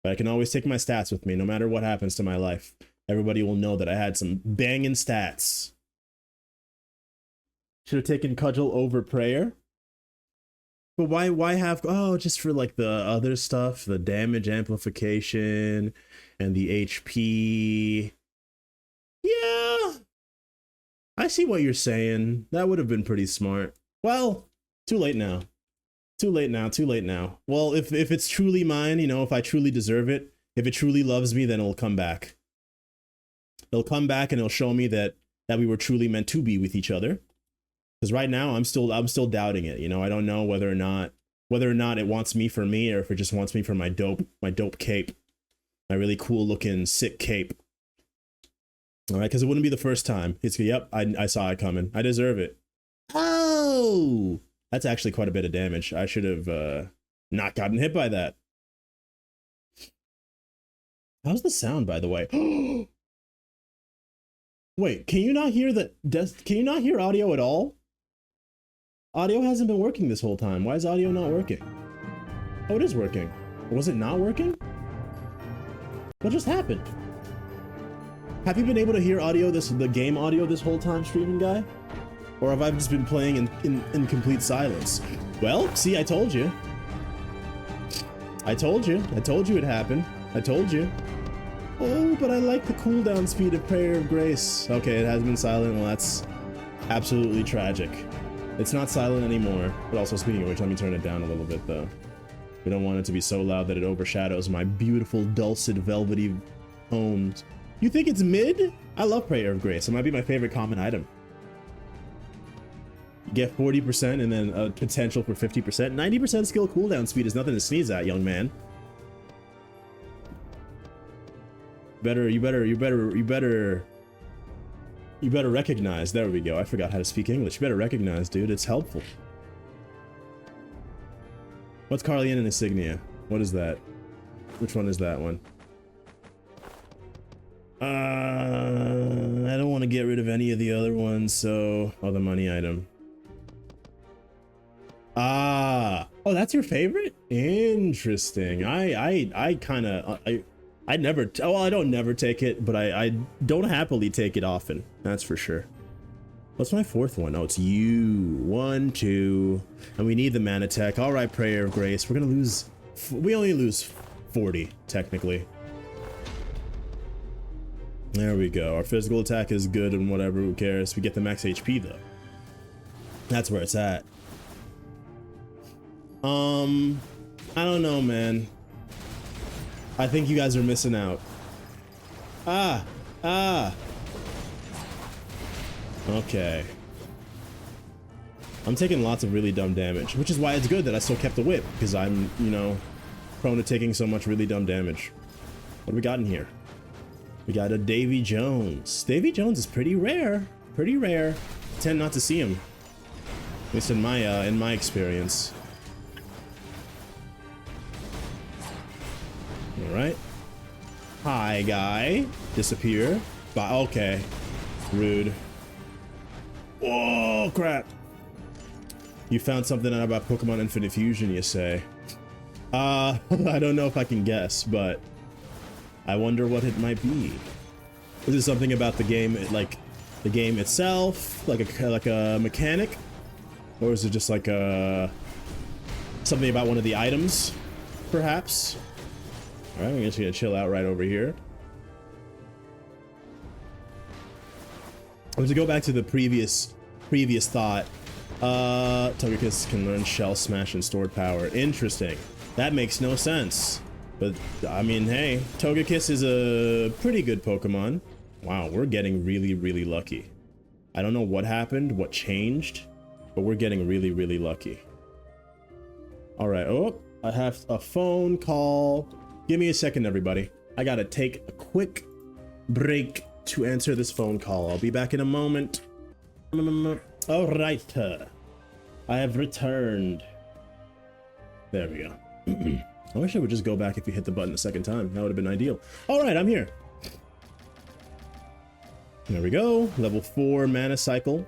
But I can always take my stats with me no matter what happens to my life. Everybody will know that I had some banging stats. Should have taken Cudgel over Prayer. But why have, oh, just for like the other stuff, the damage amplification and the HP. Yeah, I see what you're saying. That would have been pretty smart. Well, too late now. Too late now. Well, if it's truly mine, you know, if I truly deserve it, if it truly loves me, then it'll come back. It'll come back and it'll show me that we were truly meant to be with each other. Because right now I'm still doubting it. You know, I don't know whether or not it wants me for me, or if it just wants me for my dope cape, my really cool looking sick cape. All right, because it wouldn't be the first time. It's, yep, I saw it coming. I deserve it. Oh, that's actually quite a bit of damage. I should have not gotten hit by that. How's the sound, by the way? Wait, can you not hear can you not hear audio at all? Audio hasn't been working this whole time. Why is audio not working? Oh, it is working. Was it not working? What just happened? Have you been able to hear audio, the game audio, this whole time, streaming guy? Or have I just been playing in complete silence? Well, see, I told you. I told you it happened. I told you. Oh, but I like the cooldown speed of Prayer of Grace. Okay, it has been silent. Well, that's absolutely tragic. It's not silent anymore. But also, speaking of which, let me turn it down a little bit, though. We don't want it to be so loud that it overshadows my beautiful, dulcet, velvety tones. You think it's mid? I love Prayer of Grace. It might be my favorite common item. You get 40% and then a potential for 50%. 90% skill cooldown speed is nothing to sneeze at, young man. You better recognize. There we go. I forgot how to speak English. You better recognize, dude. It's helpful. What's Carlian and Insignia? What is that? Which one is that one? I don't want to get rid of any of the other ones, so... Oh, the money item. Ah! Oh, that's your favorite? Interesting. I kind of... I never, well, I don't never take it, but I don't happily take it often. That's for sure. What's my fourth one? Oh, it's you. 1, 2, and we need the mana tech. All right, Prayer of Grace. We're gonna lose. We only lose 40 technically. There we go. Our physical attack is good and whatever. Who cares? We get the max HP though. That's where it's at. I don't know, man. I think you guys are missing out. Okay. I'm taking lots of really dumb damage, which is why it's good that I still kept the whip, because I'm, you know, prone to taking so much really dumb damage. What do we got in here? We got a Davy Jones. Davy Jones is pretty rare. Pretty rare. I tend not to see him. At least in my experience. Alright. Hi, guy. Disappear. Okay. Rude. Oh, crap. You found something out about Pokemon Infinite Fusion, you say? I don't know if I can guess, but I wonder what it might be. Is it something about the game, like the game itself, like a mechanic, or is it just like something about one of the items, perhaps? All right, we're just gonna chill out right over here. To go back to the previous thought, Togekiss can learn Shell Smash and Stored Power. Interesting. That makes no sense. But, I mean, hey, Togekiss is a pretty good Pokemon. Wow, we're getting really, really lucky. I don't know what happened, what changed, but we're getting really, really lucky. Alright, oh, I have a phone call. Give me a second, everybody. I gotta take a quick break to answer this phone call. I'll be back in a moment. All right. I have returned. There we go. I wish I would just go back if you hit the button the second time. That would have been ideal. All right, I'm here. There we go. Level 4 mana cycle.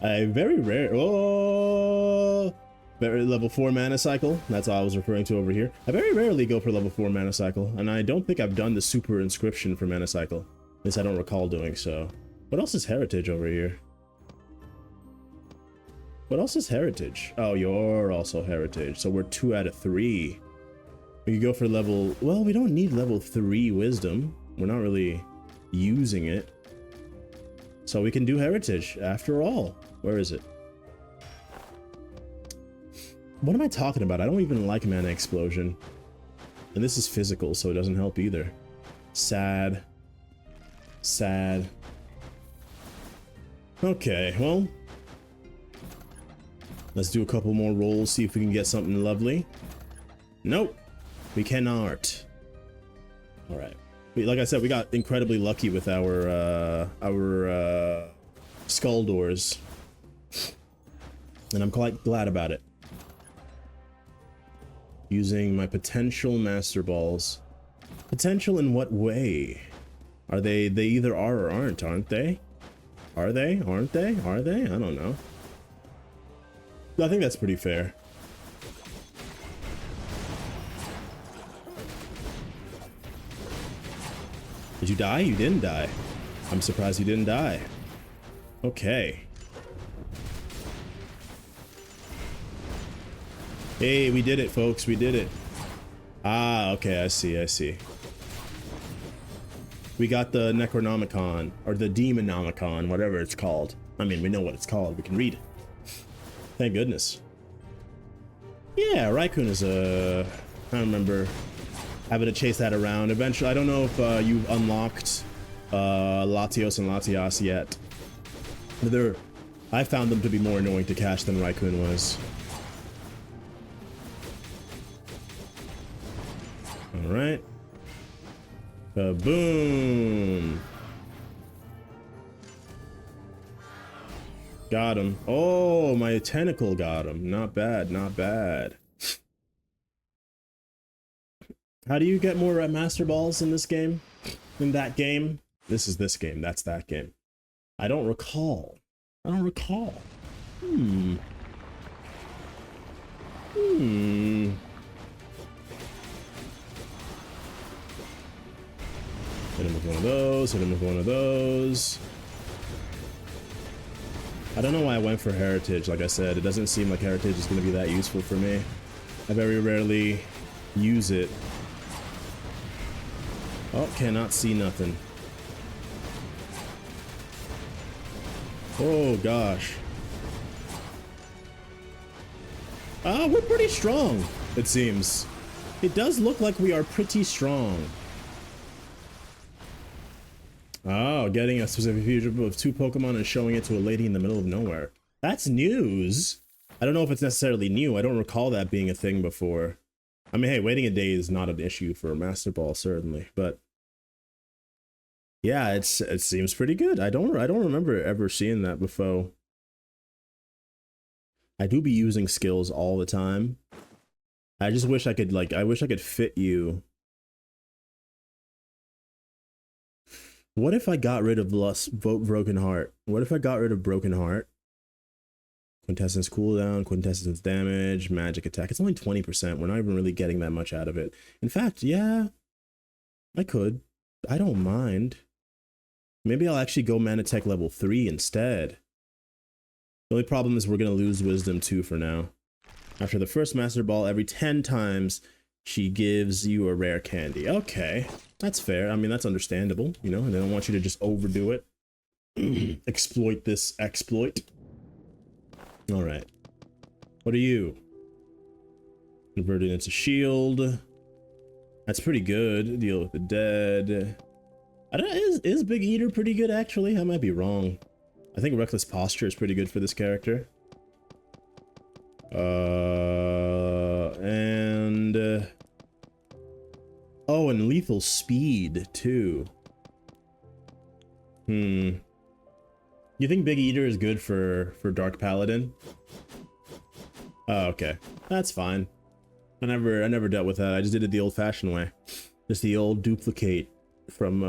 A very rare. Oh, very level 4 mana cycle. That's all I was referring to over here. I very rarely go for level 4 mana cycle, and I don't think I've done the super inscription for mana cycle. At least I don't recall doing so. What else is heritage over here? What else is heritage? Oh, you're also heritage. So we're 2 out of 3. We could go for level. Well, we don't need level 3 wisdom. We're not really using it. So we can do heritage after all. Where is it? What am I talking about? I don't even like mana explosion. And this is physical, so it doesn't help either. Sad. Sad. Okay, well. Let's do a couple more rolls, see if we can get something lovely. Nope. We cannot. Alright. Like I said, we got incredibly lucky with our skull doors. And I'm quite glad about it. Using my potential master balls. Potential in what way? Are they either are or aren't they? Are they? Aren't they? Are they? I don't know. I think that's pretty fair. Did you die? You didn't die. I'm surprised you didn't die. Okay. Hey, we did it, folks. We did it. Ah, okay. I see. I see. We got the Necronomicon, or the Demonomicon, whatever it's called. I mean, we know what it's called. We can read it. Thank goodness. Yeah, Raikun is a... I don't remember having to chase that around. Eventually, I don't know if you've unlocked Latios and Latias yet. I found them to be more annoying to catch than Raikun was. Alright. Boom. Got him. Oh, my tentacle got him. Not bad, not bad. How do you get more master balls in this game? In that game? This is this game. That's that game. I don't recall. I don't recall. Hit him with one of those. Hit him with one of those. I don't know why I went for heritage. Like I said, it doesn't seem like heritage is going to be that useful for me. I very rarely use it. Oh, cannot see nothing. Oh gosh. We're pretty strong, it seems. It does look like we are pretty strong. Oh, getting a specific feature of 2 Pokemon and showing it to a lady in the middle of nowhere. That's news. I don't know if it's necessarily new. I don't recall that being a thing before. I mean, hey, waiting a day is not an issue for a Master Ball, certainly, but yeah, it seems pretty good. I don't remember ever seeing that before. I do be using skills all the time. I just wish I could I wish I could fit you. What if I got rid of Broken Heart? What if I got rid of Broken Heart? Quintessence cooldown, quintessence damage, magic attack. It's only 20%. We're not even really getting that much out of it. In fact, yeah, I could. I don't mind. Maybe I'll actually go Mana Tech level 3 instead. The only problem is we're going to lose Wisdom 2 for now. After the first Master Ball, every 10 times, she gives you a rare candy. Okay, that's fair. I mean, that's understandable, you know, and they don't want you to just overdo it. Exploit this exploit. All right. What are you? Converted into shield. That's pretty good. Deal with the dead. I don't know, is Big Eater pretty good, actually? I might be wrong. I think Reckless Posture is pretty good for this character. And and lethal speed too. You think Big Eater is good for Dark Paladin? Oh, okay. That's fine. I never dealt with that. I just did it the old-fashioned way. Just the old duplicate from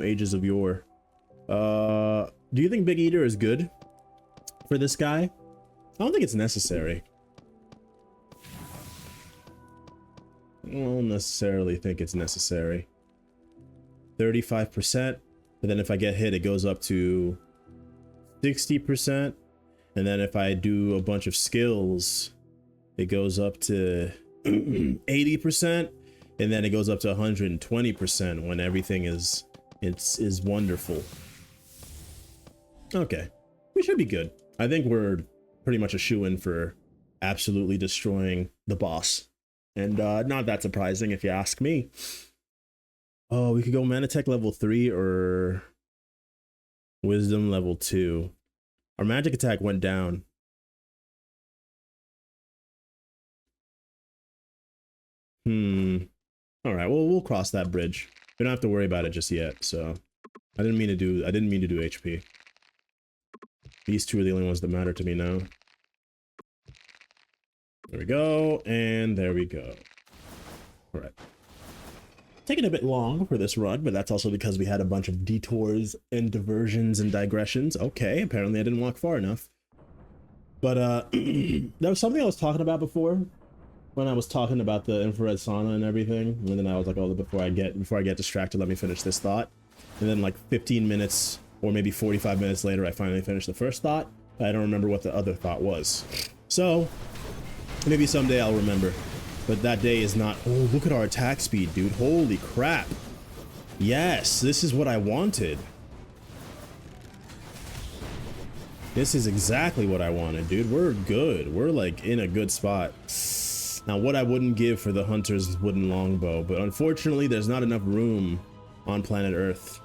ages of yore. Do you think Big Eater is good for this guy? I don't think it's necessary. I don't necessarily think it's necessary. 35%, but then if I get hit, it goes up to 60%. And then if I do a bunch of skills, it goes up to 80%. And then it goes up to 120% when everything is wonderful. Okay, we should be good. I think we're pretty much a shoo-in for absolutely destroying the boss. And not that surprising if you ask me. Oh, we could go Manatech level 3 or Wisdom level 2. Our magic attack went down. All right, well, we'll cross that bridge. We don't have to worry about it just yet. So, I didn't mean to do HP. These two are the only ones that matter to me now. There we go, and there we go. All right. Taking a bit long for this run, but that's also because we had a bunch of detours and diversions and digressions. Okay, apparently I didn't walk far enough. But that was something I was talking about before, when I was talking about the infrared sauna and everything. And then I was like, oh, before I get distracted, let me finish this thought. And then like 15 minutes or maybe 45 minutes later, I finally finished the first thought. I don't remember what the other thought was. So maybe someday I'll remember. But that day is not. Oh, look at our attack speed, dude. Holy crap. Yes, this is what I wanted. This is exactly what I wanted, dude. We're good. We're like in a good spot. Now, what I wouldn't give for the Hunter's wooden longbow, but unfortunately, there's not enough room on planet Earth.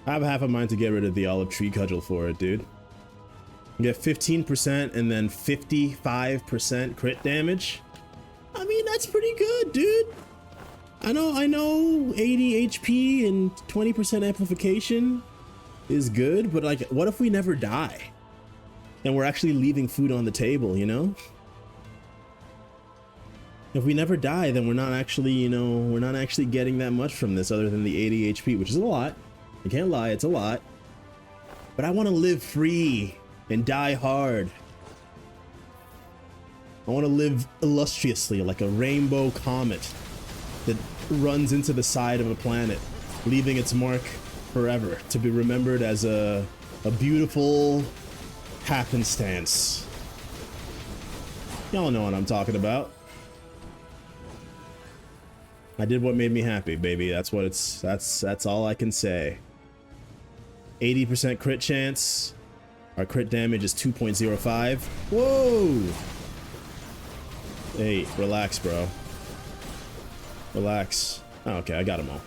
I have half a mind to get rid of the olive tree cudgel for it, dude. You get 15% and then 55% crit damage. I mean, that's pretty good, dude. I know 80 HP and 20% amplification is good, but like, what if we never die? And we're actually leaving food on the table, you know? If we never die, then we're not actually, you know, we're not actually getting that much from this other than the 80 HP, which is a lot. I can't lie, it's a lot. But I want to live free and die hard. I want to live illustriously like a rainbow comet that runs into the side of a planet, leaving its mark forever to be remembered as a beautiful happenstance. Y'all know what I'm talking about. I did what made me happy, baby. That's what it's, that's all I can say. 80% crit chance. Our crit damage is 2.05. Whoa! Hey, relax, bro. Relax. Oh, okay, I got them all.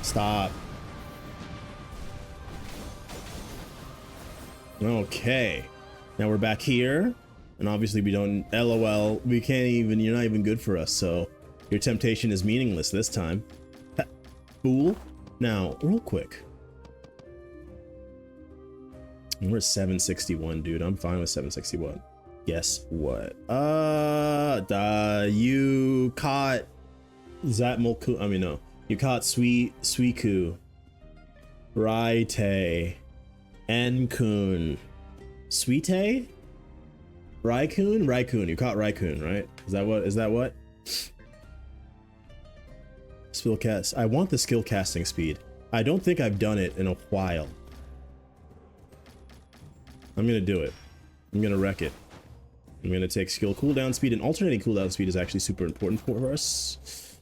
Stop. Okay. Now we're back here. And obviously we don't, LOL, we can't even, you're not even good for us, so your temptation is meaningless this time. Fool. Now, real quick. We're 761, dude. I'm fine with 761. Guess what? You caught Zatmolku, I mean, no. You caught Suiku, Raite, Enkun, Suite? Raikun? Raikun. You caught Raikun, right? Is that what? Skill cast. I want the skill casting speed. I don't think I've done it in a while. I'm gonna do it. I'm gonna wreck it. I'm gonna take skill cooldown speed, and alternating cooldown speed is actually super important for us.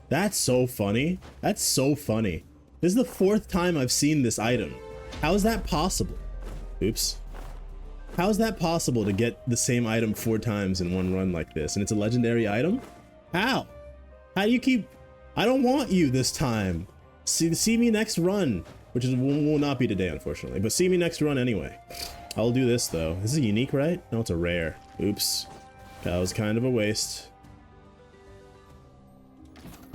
That's so funny. That's so funny. This is the 4th time I've seen this item. How is that possible? Oops. How is that possible to get the same item 4 times in one run like this? And it's a legendary item? How? How do you keep... I don't want you this time. See me next run. Which is, will not be today, unfortunately. But see me next run anyway. I'll do this, though. This is a unique, right? No, it's a rare. Oops. That was kind of a waste.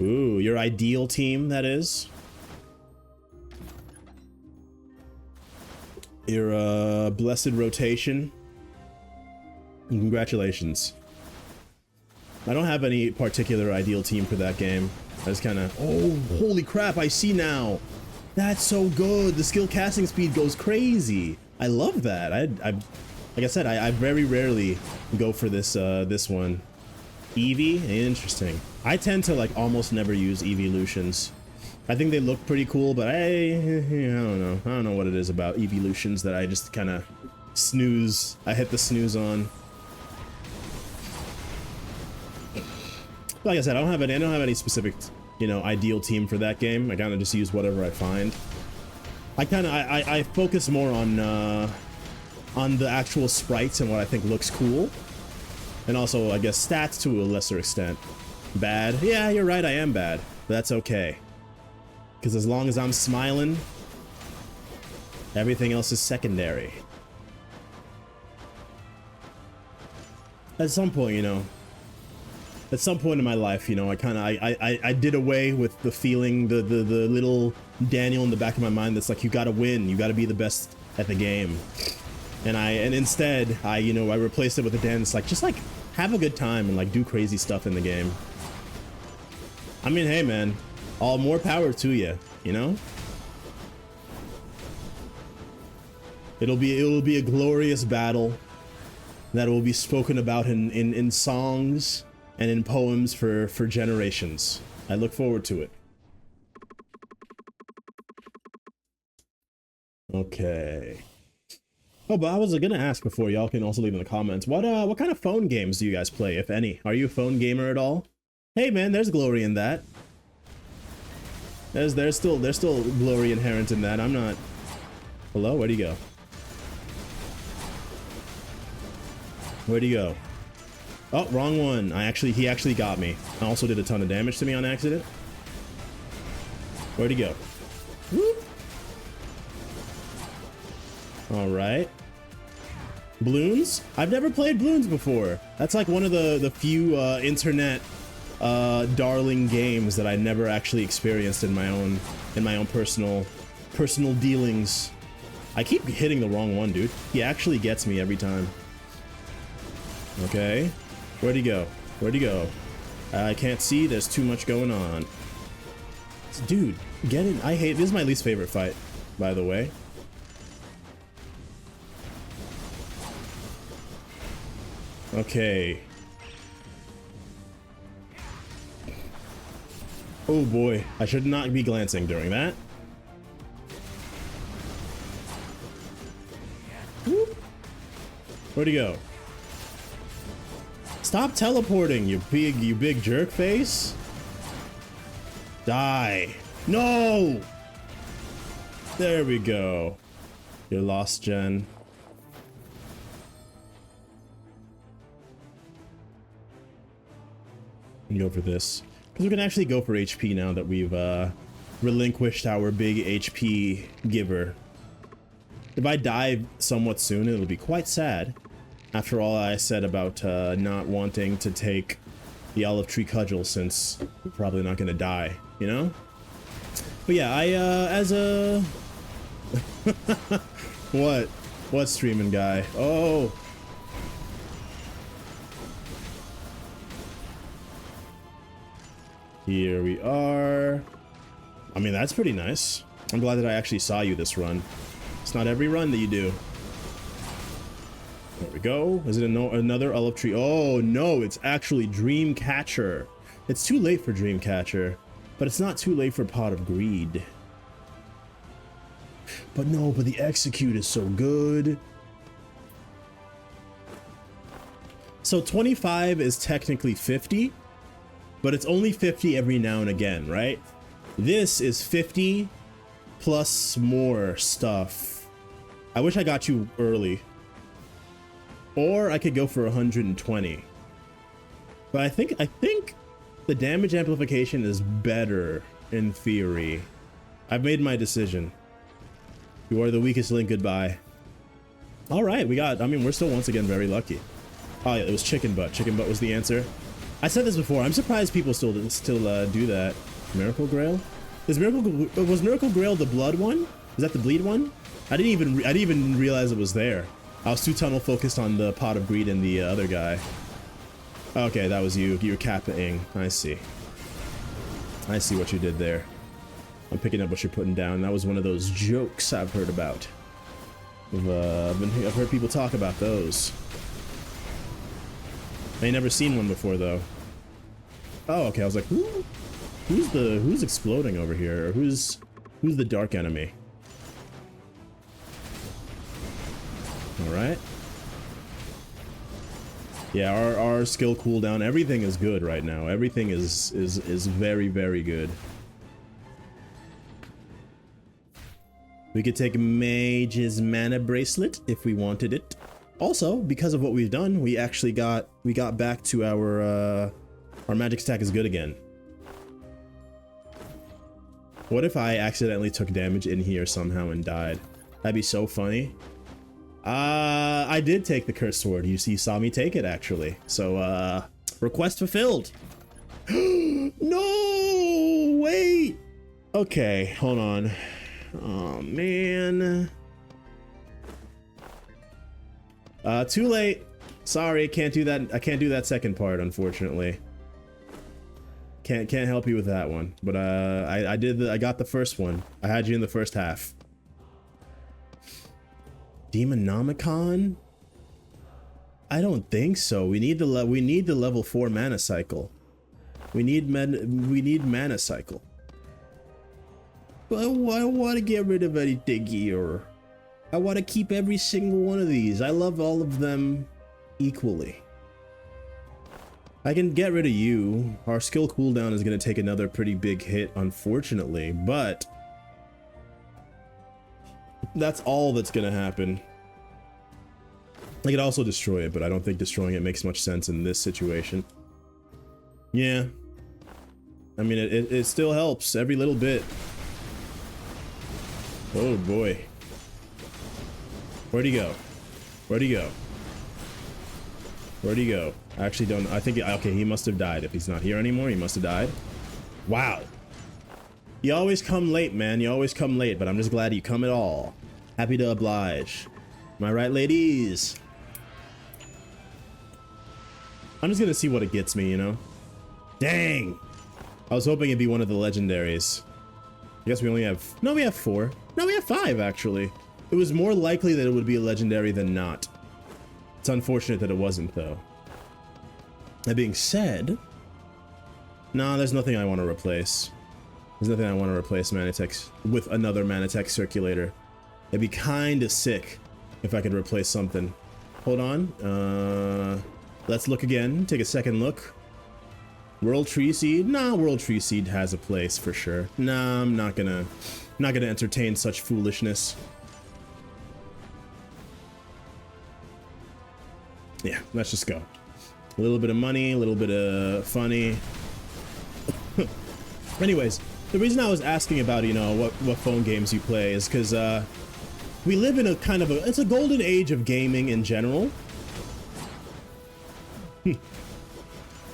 Ooh, your ideal team, that is. Your blessed rotation. Congratulations. I don't have any particular ideal team for that game. I just kind of... Oh, holy crap, I see now. That's so good. The skill casting speed goes crazy. I love that. Like I said, I very rarely go for this this one. Eevee? Interesting. I tend to like almost never use evolutions. I think they look pretty cool, but I don't know. I don't know what it is about evolutions that I just kind of snooze. I hit the snooze on. Like I said, I don't have any specific, you know, ideal team for that game. I kind of just use whatever I find. I focus more on the actual sprites and what I think looks cool, and also I guess stats to a lesser extent. Bad? Yeah, you're right. I am bad. But that's okay, because as long as I'm smiling, everything else is secondary. At some point, you know. At some point in my life, you know, I did away with the feeling, the little Daniel in the back of my mind that's like, you gotta win, you gotta be the best at the game. And instead, you know, I replaced it with a Dan that's like, just like, have a good time and like do crazy stuff in the game. I mean, hey man, all more power to you, you know? It'll be a glorious battle that will be spoken about in songs and in poems for generations. I look forward to it. Okay. Oh, but I was gonna ask before, y'all can also leave in the comments, what kind of phone games do you guys play, if any? Are you a phone gamer at all? Hey man, there's glory in that. There's still glory inherent in that. I'm not... Hello? Where'd he go? Where'd he go? Oh, wrong one. He actually got me. I also did a ton of damage to me on accident. Where'd he go? Whoop. All right. Bloons? I've never played Bloons before. That's like one of the few internet darling games that I never actually experienced in my own personal dealings. I keep hitting the wrong one, dude. He actually gets me every time. Okay. Where'd he go? Where'd he go? I can't see. There's too much going on. Dude, get in. This is my least favorite fight, by the way. Okay. Oh boy, I should not be glancing during that. Whoop. Where'd he go? Stop teleporting, you big jerk face. Die. No! There we go. You're lost, Jen. Go for this. Because we can actually go for HP now that we've relinquished our big HP giver. If I die somewhat soon, it'll be quite sad. After all I said about not wanting to take the olive tree cudgel, since we're probably not going to die, you know? But yeah, as a... What streaming guy? Oh! Here we are. I mean, that's pretty nice. I'm glad that I actually saw you this run. It's not every run that you do. There we go. Is it another olive tree? Oh no, it's actually Dreamcatcher. It's too late for Dreamcatcher, but it's not too late for Pot of Greed. But no, but the execute is so good. So 25 is technically 50, but it's only 50 every now and again, right? This is 50 plus more stuff. I wish I got you early. Or I could go for 120. But I think the damage amplification is better in theory. I've made my decision. You are the weakest link, goodbye. All right, I mean, we're still once again very lucky. Oh yeah, it was chicken butt. Chicken butt was the answer. I said this before. I'm surprised people still do that. Miracle Grail? Was Miracle Grail the blood one? Is that the bleed one? I didn't even realize it was there. I was too tunnel focused on the pot of greed and the other guy. Okay, that was you. You're capping. I see. I see what you did there. I'm picking up what you're putting down. That was one of those jokes I've heard about. I've heard people talk about those. I ain't never seen one before though. Oh, okay. I was like, who's exploding over here? Or who's the dark enemy? All right. Yeah, our skill cooldown, everything is good right now. Everything is very, very good. We could take Mage's Mana Bracelet if we wanted it. Also, because of what we've done, we actually got back to our magic stack is good again. What if I accidentally took damage in here somehow and died? That'd be so funny. I did take the cursed sword. You saw me take it actually. So request fulfilled. No, wait. Okay, hold on. Oh man. Too late. Sorry, can't do that. I can't do that second part, unfortunately. Can't help you with that one. But I got the first one. I had you in the first half. Demonomicon? I don't think so. We need the level 4 mana cycle. We need mana cycle. But I want to get rid of anything here. I want to keep every single one of these. I love all of them equally. I can get rid of you. Our skill cooldown is going to take another pretty big hit, unfortunately, but that's all that's going to happen. I could also destroy it, but I don't think destroying it makes much sense in this situation. Yeah. I mean, it still helps every little bit. Oh boy. Where'd he go? Where'd he go? Where'd he go? I actually don't. I think. Okay, he must have died. If he's not here anymore, he must have died. Wow. You always come late, man. You always come late, but I'm just glad you come at all. Happy to oblige. Am I right, ladies? I'm just gonna see what it gets me, you know? Dang! I was hoping it'd be one of the legendaries. I guess we only have... No, we have 4. No, we have 5, actually. It was more likely that it would be a legendary than not. It's unfortunate that it wasn't, though. That being said... Nah, there's nothing I want to replace. There's nothing I want to replace Manitex with another Manitex circulator. It'd be kinda sick if I could replace something. Hold on. Let's look again. Take a second look. World Tree Seed? Nah, World Tree Seed has a place for sure. Nah, I'm not gonna entertain such foolishness. Yeah, let's just go. A little bit of money, a little bit of funny. Anyways, the reason I was asking about, you know, what phone games you play is because we live in a kind of it's a golden age of gaming in general.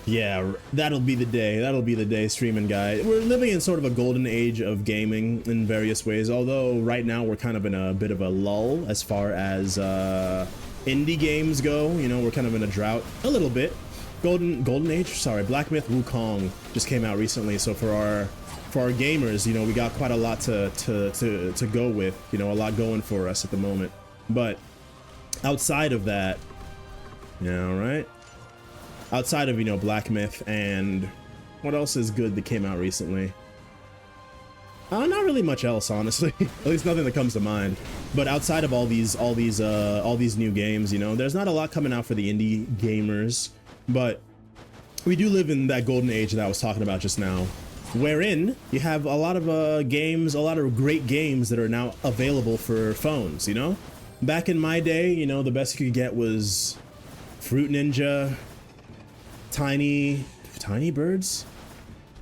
Yeah, that'll be the day. That'll be the day, streaming guy. We're living in sort of a golden age of gaming in various ways, although right now we're kind of in a bit of a lull as far as indie games go. You know, we're kind of in a drought a little bit. Golden Age, sorry, Black Myth Wukong just came out recently, so for our gamers, you know, we got quite a lot to go with, you know, a lot going for us at the moment. But outside of that, yeah, all right. Outside of, you know, Black Myth and what else is good that came out recently? Not really much else, honestly. At least nothing that comes to mind. But outside of all these new games, you know, there's not a lot coming out for the indie gamers. But we do live in that golden age that I was talking about just now, wherein you have a lot of games, a lot of great games that are now available for phones, you know? Back in my day, you know, the best you could get was Fruit Ninja, Tiny Birds.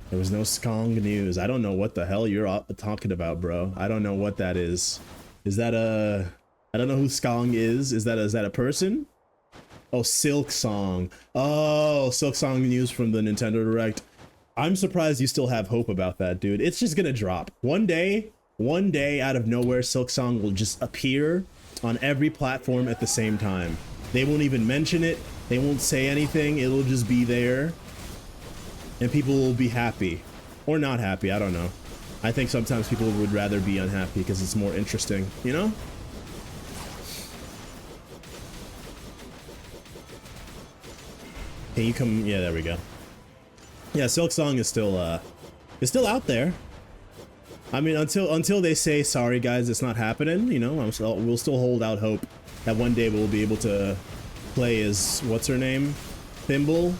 There was no Skong news. I don't know what the hell you're talking about, bro. I don't know what that is. Is that I don't know who Skong is. Is that a person? Oh, Silk Song. Oh, Silk Song news from the Nintendo Direct. I'm surprised you still have hope about that, dude. It's just gonna drop. One day out of nowhere, Silk Song will just appear on every platform at the same time. They won't even mention it. They won't say anything. It'll just be there. And people will be happy. Or not happy, I don't know. I think sometimes people would rather be unhappy because it's more interesting, you know? Can you come? Yeah, there we go. Yeah, Silk Song is still out there. I mean, until they say sorry, guys, it's not happening. You know, we'll still hold out hope that one day we'll be able to play as what's her name, Thimble.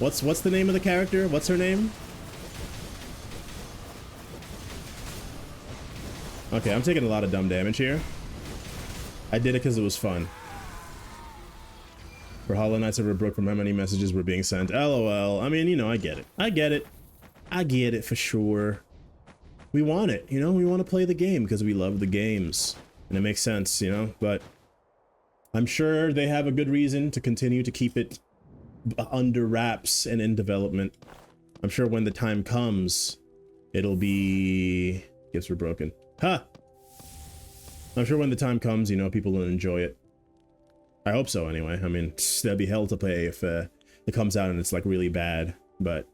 What's the name of the character? What's her name? Okay, I'm taking a lot of dumb damage here. I did it because it was fun. For Hollow Knight server broke from how many messages were being sent. LOL. I mean, you know, I get it. I get it for sure. We want it, you know? We want to play the game because we love the games. And it makes sense, you know? But I'm sure they have a good reason to continue to keep it under wraps and in development. I'm sure when the time comes, it'll be... Gifts were broken. Huh! I'm sure when the time comes, you know, people will enjoy it. I hope so, anyway. I mean, that'd be hell to play if it comes out and it's, like, really bad. But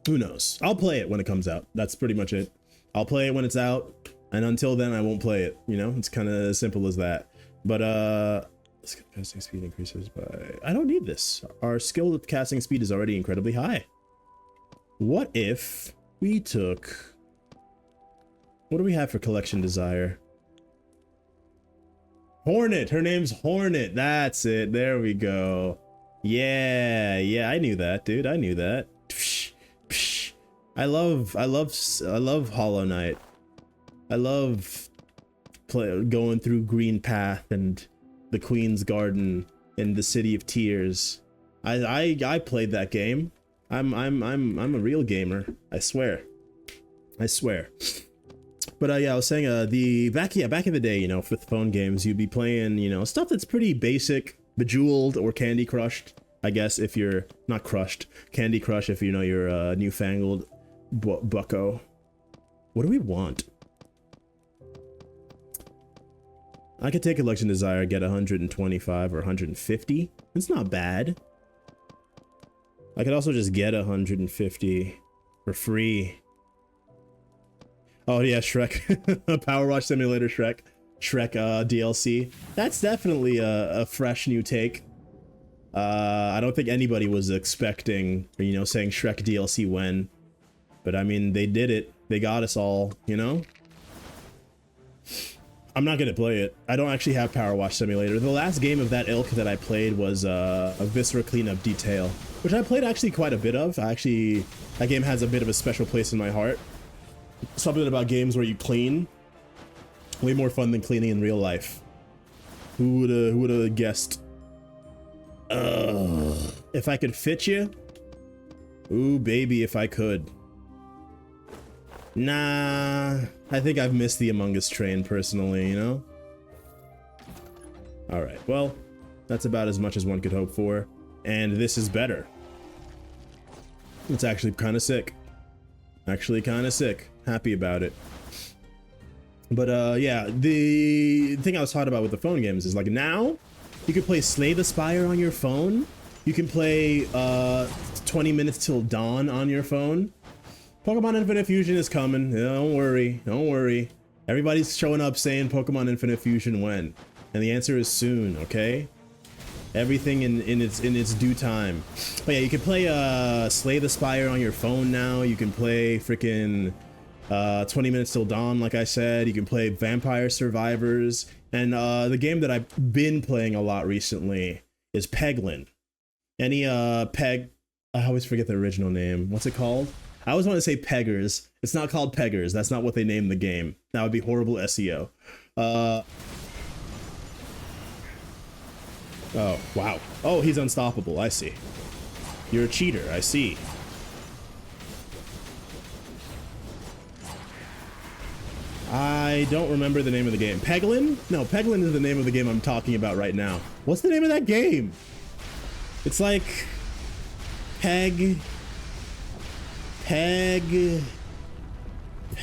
who knows? I'll play it when it comes out. That's pretty much it. I'll play it when it's out, and until then, I won't play it. You know? It's kind of as simple as that. But, casting speed increases by... I don't need this. Our skill with casting speed is already incredibly high. What if we took... What do we have for collection desire? Hornet. Her name's Hornet. That's it. There we go. Yeah, I knew that, dude. I knew that. Psh, psh. I love Hollow Knight. I love going through Green Path and the Queen's Garden and the City of Tears. I played that game. I'm a real gamer. I swear. But yeah, I was saying back in the day, you know, with phone games, you'd be playing, you know, stuff that's pretty basic, Bejeweled or Candy Crushed, I guess, if you're not crushed. Candy Crush if you know you're newfangled bucko. What do we want? I could take Collection Desire, get 125 or 150. It's not bad. I could also just get 150 for free. Oh yeah, Shrek. Power Wash Simulator Shrek DLC. That's definitely a fresh new take. I don't think anybody was expecting, you know, saying Shrek DLC when. But I mean, they did it. They got us all, you know? I'm not gonna play it. I don't actually have Power Wash Simulator. The last game of that ilk that I played was a Viscera Cleanup Detail, which I played actually quite a bit of. That game has a bit of a special place in my heart. Something about games where you clean. Way more fun than cleaning in real life. Who would have guessed? If I could fit you? Ooh, baby, if I could. Nah, I think I've missed the Among Us train personally, you know? Alright, well, that's about as much as one could hope for. And this is better. It's actually kind of sick. Happy about it. But yeah, the thing I was talking about with the phone games is like now you can play Slay the Spire on your phone. You can play 20 Minutes Till Dawn on your phone. Pokemon Infinite Fusion is coming. Don't worry. Everybody's showing up saying Pokemon Infinite Fusion when, and the answer is soon. Okay. Everything in its due time. But yeah, you can play Slay the Spire on your phone now. You can play freaking 20 Minutes Till Dawn, like I said. You can play Vampire Survivors. And the game that I've been playing a lot recently is Peglin. Any I always forget the original name. What's it called? I always want to say Peggers. It's not called Peggers. That's not what they named the game. That would be horrible SEO. Oh, wow. Oh, he's unstoppable. I see. You're a cheater. I see. I don't remember the name of the game. Peglin? No, Peglin is the name of the game I'm talking about right now. What's the name of that game? It's like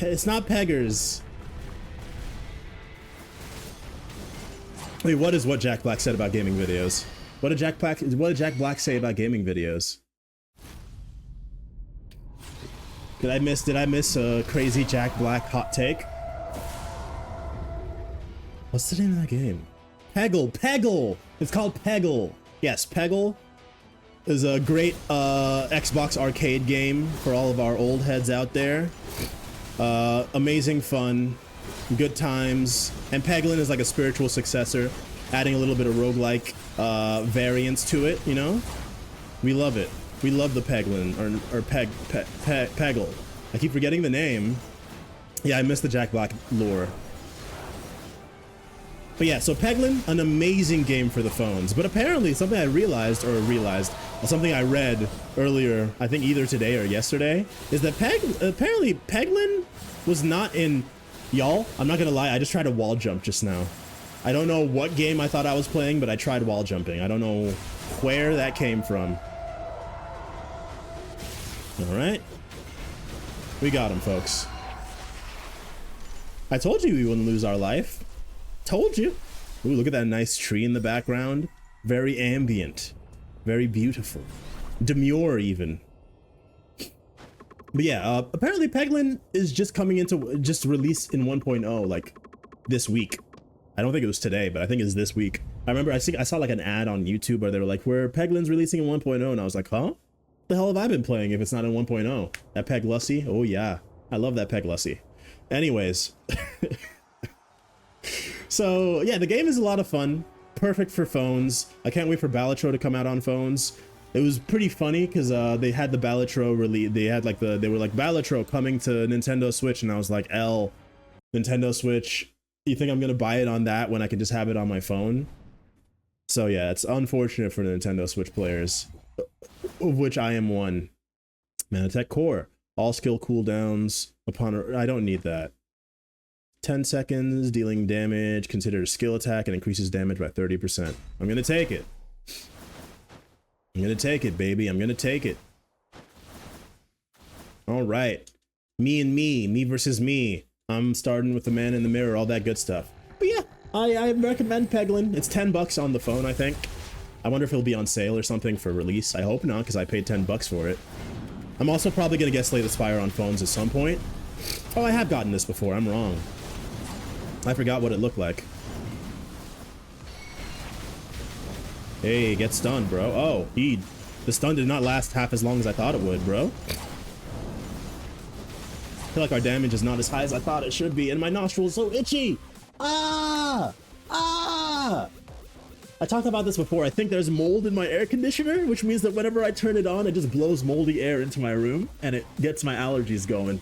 it's not peggers. Wait, what is what Jack Black said about gaming videos? What did Jack Black say about gaming videos? Did I miss a crazy Jack Black hot take? What's the name of that game? Peggle! It's called Peggle. Yes, Peggle is a great Xbox arcade game for all of our old heads out there. Amazing fun, good times, and Peglin is like a spiritual successor, adding a little bit of roguelike variance to it, you know? We love it. We love the Peglin, or Peggle. I keep forgetting the name. Yeah, I missed the Jack Black lore. But yeah, so Peglin, an amazing game for the phones. But apparently, something I something I read earlier, I think either today or yesterday, is that apparently Peglin was not in... Y'all, I'm not gonna lie, I just tried a wall jump just now. I don't know what game I thought I was playing, but I tried wall jumping. I don't know where that came from. Alright. We got him, folks. I told you we wouldn't lose our life. Told you. Ooh, look at that nice tree in the background. Very ambient. Very beautiful. Demure, even. But yeah, apparently Peglin is just coming into... just released in 1.0, like, this week. I don't think it was today, but I think it's this week. I remember I saw like an ad on YouTube where they were like, where Peglin's releasing in 1.0, and I was like, huh? The hell have I been playing if it's not in 1.0? That Peg Lussy? Oh yeah, I love that Peg Lussy. Anyways, so yeah, the game is a lot of fun, perfect for phones. I can't wait for Balatro to come out on phones. It was pretty funny because they had the Balatro release. They had like they were like Balatro coming to Nintendo Switch, and I was like, Nintendo Switch. You think I'm gonna buy it on that when I can just have it on my phone? So yeah, it's unfortunate for the Nintendo Switch players, of which I am one. Manatech Core, all skill cooldowns upon I don't need that. 10 seconds, dealing damage, considered a skill attack and increases damage by 30%. I'm gonna take it. I'm gonna take it, baby. I'm gonna take it. All right. Me versus me. I'm starting with the man in the mirror, all that good stuff. But yeah, I recommend Peglin. It's $10 on the phone, I think. I wonder if it'll be on sale or something for release. I hope not, because I paid $10 for it. I'm also probably gonna get Slay the Spire on phones at some point. Oh, I have gotten this before. I'm wrong. I forgot what it looked like. Hey, get stunned, bro. Oh, the stun did not last half as long as I thought it would, bro. I feel like our damage is not as high as I thought it should be, and my nostril is so itchy. Ah! Ah! I talked about this before. I think there's mold in my air conditioner, which means that whenever I turn it on, it just blows moldy air into my room, and it gets my allergies going.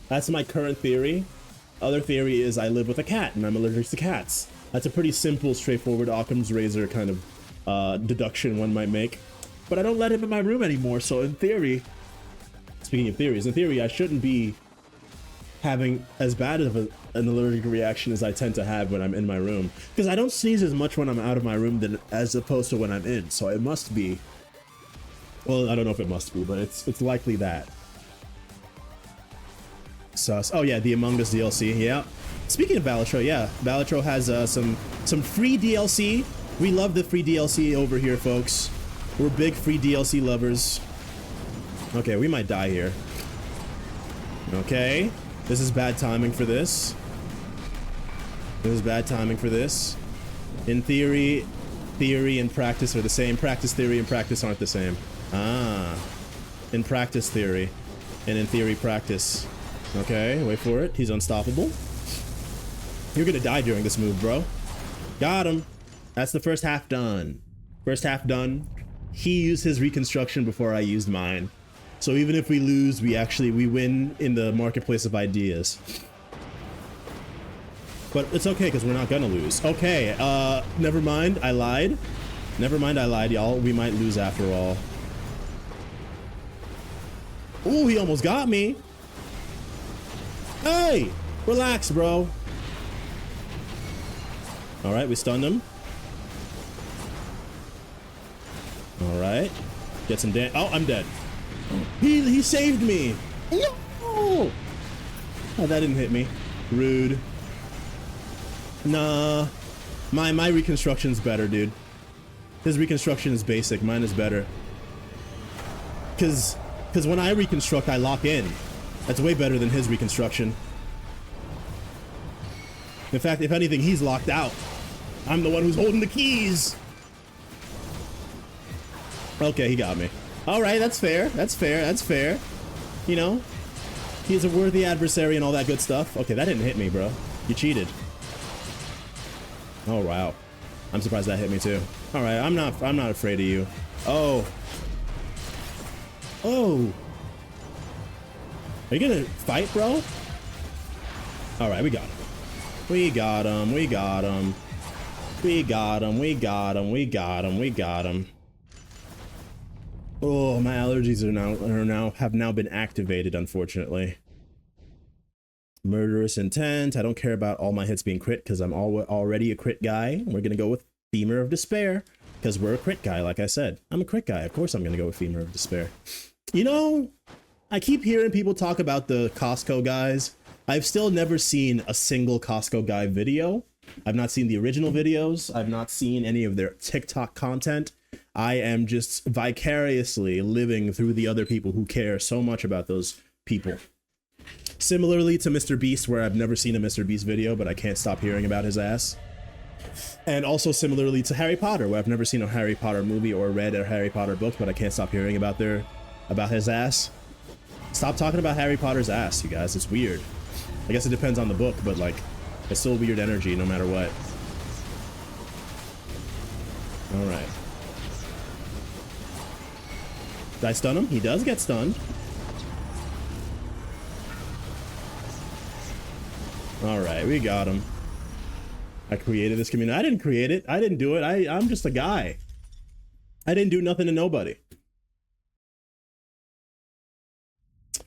That's my current theory. Other theory is I live with a cat, and I'm allergic to cats. That's a pretty simple, straightforward Occam's razor kind of deduction one might make. But I don't let him in my room anymore, so in theory, speaking of theories, in theory I shouldn't be having as bad of an allergic reaction as I tend to have when I'm in my room. Because I don't sneeze as much when I'm out of my room as opposed to when I'm in, so it must be... Well, I don't know if it must be, but it's likely that. Sus. Oh yeah, the Among Us DLC, yeah. Speaking of Balatro, yeah, Balatro has some free DLC. We love the free DLC over here, folks. We're big free DLC lovers. Okay, we might die here. Okay, this is bad timing for this. This is bad timing for this. In theory and practice are the same. Practice, theory, and practice aren't the same. Ah. In practice, theory. And in theory, practice. Okay, wait for it. He's unstoppable. You're gonna die during this move, bro. Got him. That's the first half done. First half done. He used his reconstruction before I used mine. So even if we lose, we win in the marketplace of ideas. But it's okay, because we're not gonna lose. Okay, never mind, I lied. Never mind, I lied, y'all. We might lose after all. Ooh, he almost got me. Hey, relax, bro. All right, we stunned him. All right. right. Get some damage. Oh, I'm dead. He saved me. No! Oh, that didn't hit me. Rude. Nah. My reconstruction's better, dude. His reconstruction is basic. Mine is better. Cause when I reconstruct, I lock in. That's way better than his reconstruction. In fact, if anything, he's locked out. I'm the one who's holding the keys. Okay, he got me. All right, that's fair. That's fair. That's fair. You know, he's a worthy adversary and all that good stuff. Okay, that didn't hit me, bro. You cheated. Oh wow, I'm surprised that hit me too. All right, I'm not afraid of you. Oh. Oh. Are you gonna fight, bro? All right, we got him. We got him. We got him. We got him. We got him. We got him. We got him. Oh, my allergies have now been activated, unfortunately. Murderous intent. I don't care about all my hits being crit because I'm already a crit guy. We're gonna go with Femur of Despair because we're a crit guy, like I said. I'm a crit guy. Of course I'm gonna go with Femur of Despair. You know, I keep hearing people talk about the Costco guys. I've still never seen a single Costco guy video. I've not seen the original videos. I've not seen any of their TikTok content. I am just vicariously living through the other people who care so much about those people. Similarly to Mr. Beast, where I've never seen a Mr. Beast video, but I can't stop hearing about his ass. And also similarly to Harry Potter, where I've never seen a Harry Potter movie or read a Harry Potter book, but I can't stop hearing about his ass. Stop talking about Harry Potter's ass, you guys. It's weird. I guess it depends on the book, but like, it's still weird energy no matter what. All right. Did I stun him? He does get stunned. All right, we got him. I created this community. I didn't create it. I didn't do it. I'm just a guy. I didn't do nothing to nobody.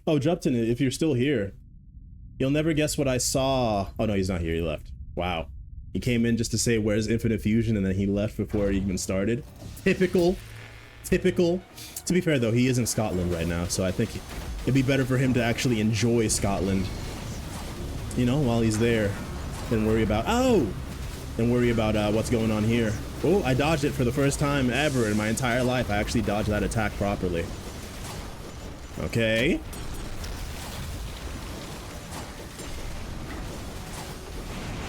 Oh, Jupton, if you're still here, you'll never guess what I saw. Oh no, he's not here. He left. Wow. He came in just to say, where's Infinite Fusion? And then he left before it even started. Typical. Typical. To be fair though, he is in Scotland right now, so I think it'd be better for him to actually enjoy Scotland, you know, while he's there, than worry about what's going on here. Oh, I dodged it for the first time ever in my entire life. I actually dodged that attack properly. Okay.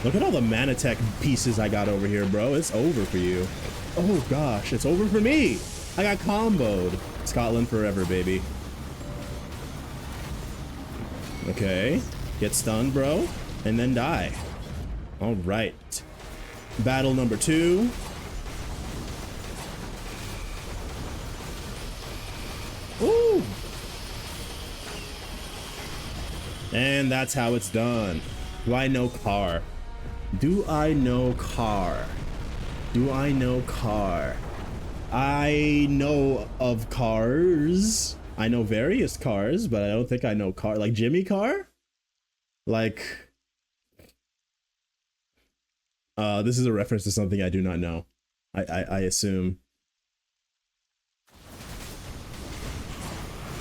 Look at all the Manatech pieces I got over here, bro. It's over for you. Oh gosh, it's over for me. I got comboed. Scotland forever, baby. Okay. Get stunned, bro. And then die. All right. Battle number 2. Ooh. And that's how it's done. Do I know car? Do I know car? Do I know car? I know of cars. I know various cars, but I don't think I know car. Like Jimmy Carr? Like... this is a reference to something I do not know. I assume.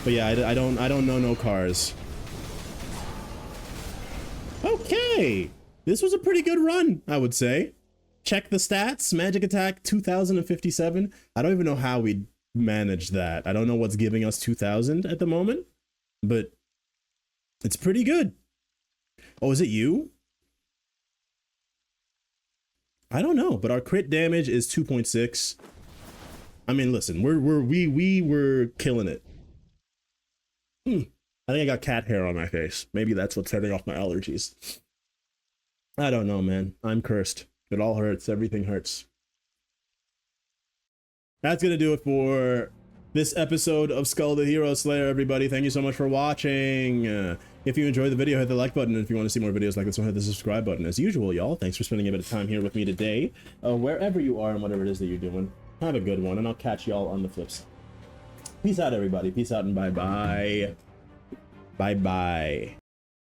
But yeah, I don't know no cars. Okay! This was a pretty good run, I would say. Check the stats. Magic attack 2057. I don't even know how we managed that. I don't know what's giving us 2000 at the moment, but it's pretty good. Oh, is it you? I don't know, but our crit damage is 2.6. I mean, listen, we were killing it. I think I got cat hair on my face. Maybe that's what's setting off my allergies. I don't know, man. I'm cursed. It all hurts. Everything hurts. That's gonna do it for this episode of Skul the Hero Slayer, everybody. Thank you so much for watching. If you enjoyed the video, hit the like button. And if you want to see more videos like this one, hit the subscribe button. As usual, y'all, thanks for spending a bit of time here with me today. Wherever you are and whatever it is that you're doing, have a good one, and I'll catch y'all on the flips. Peace out, everybody. Peace out and bye-bye. Bye-bye.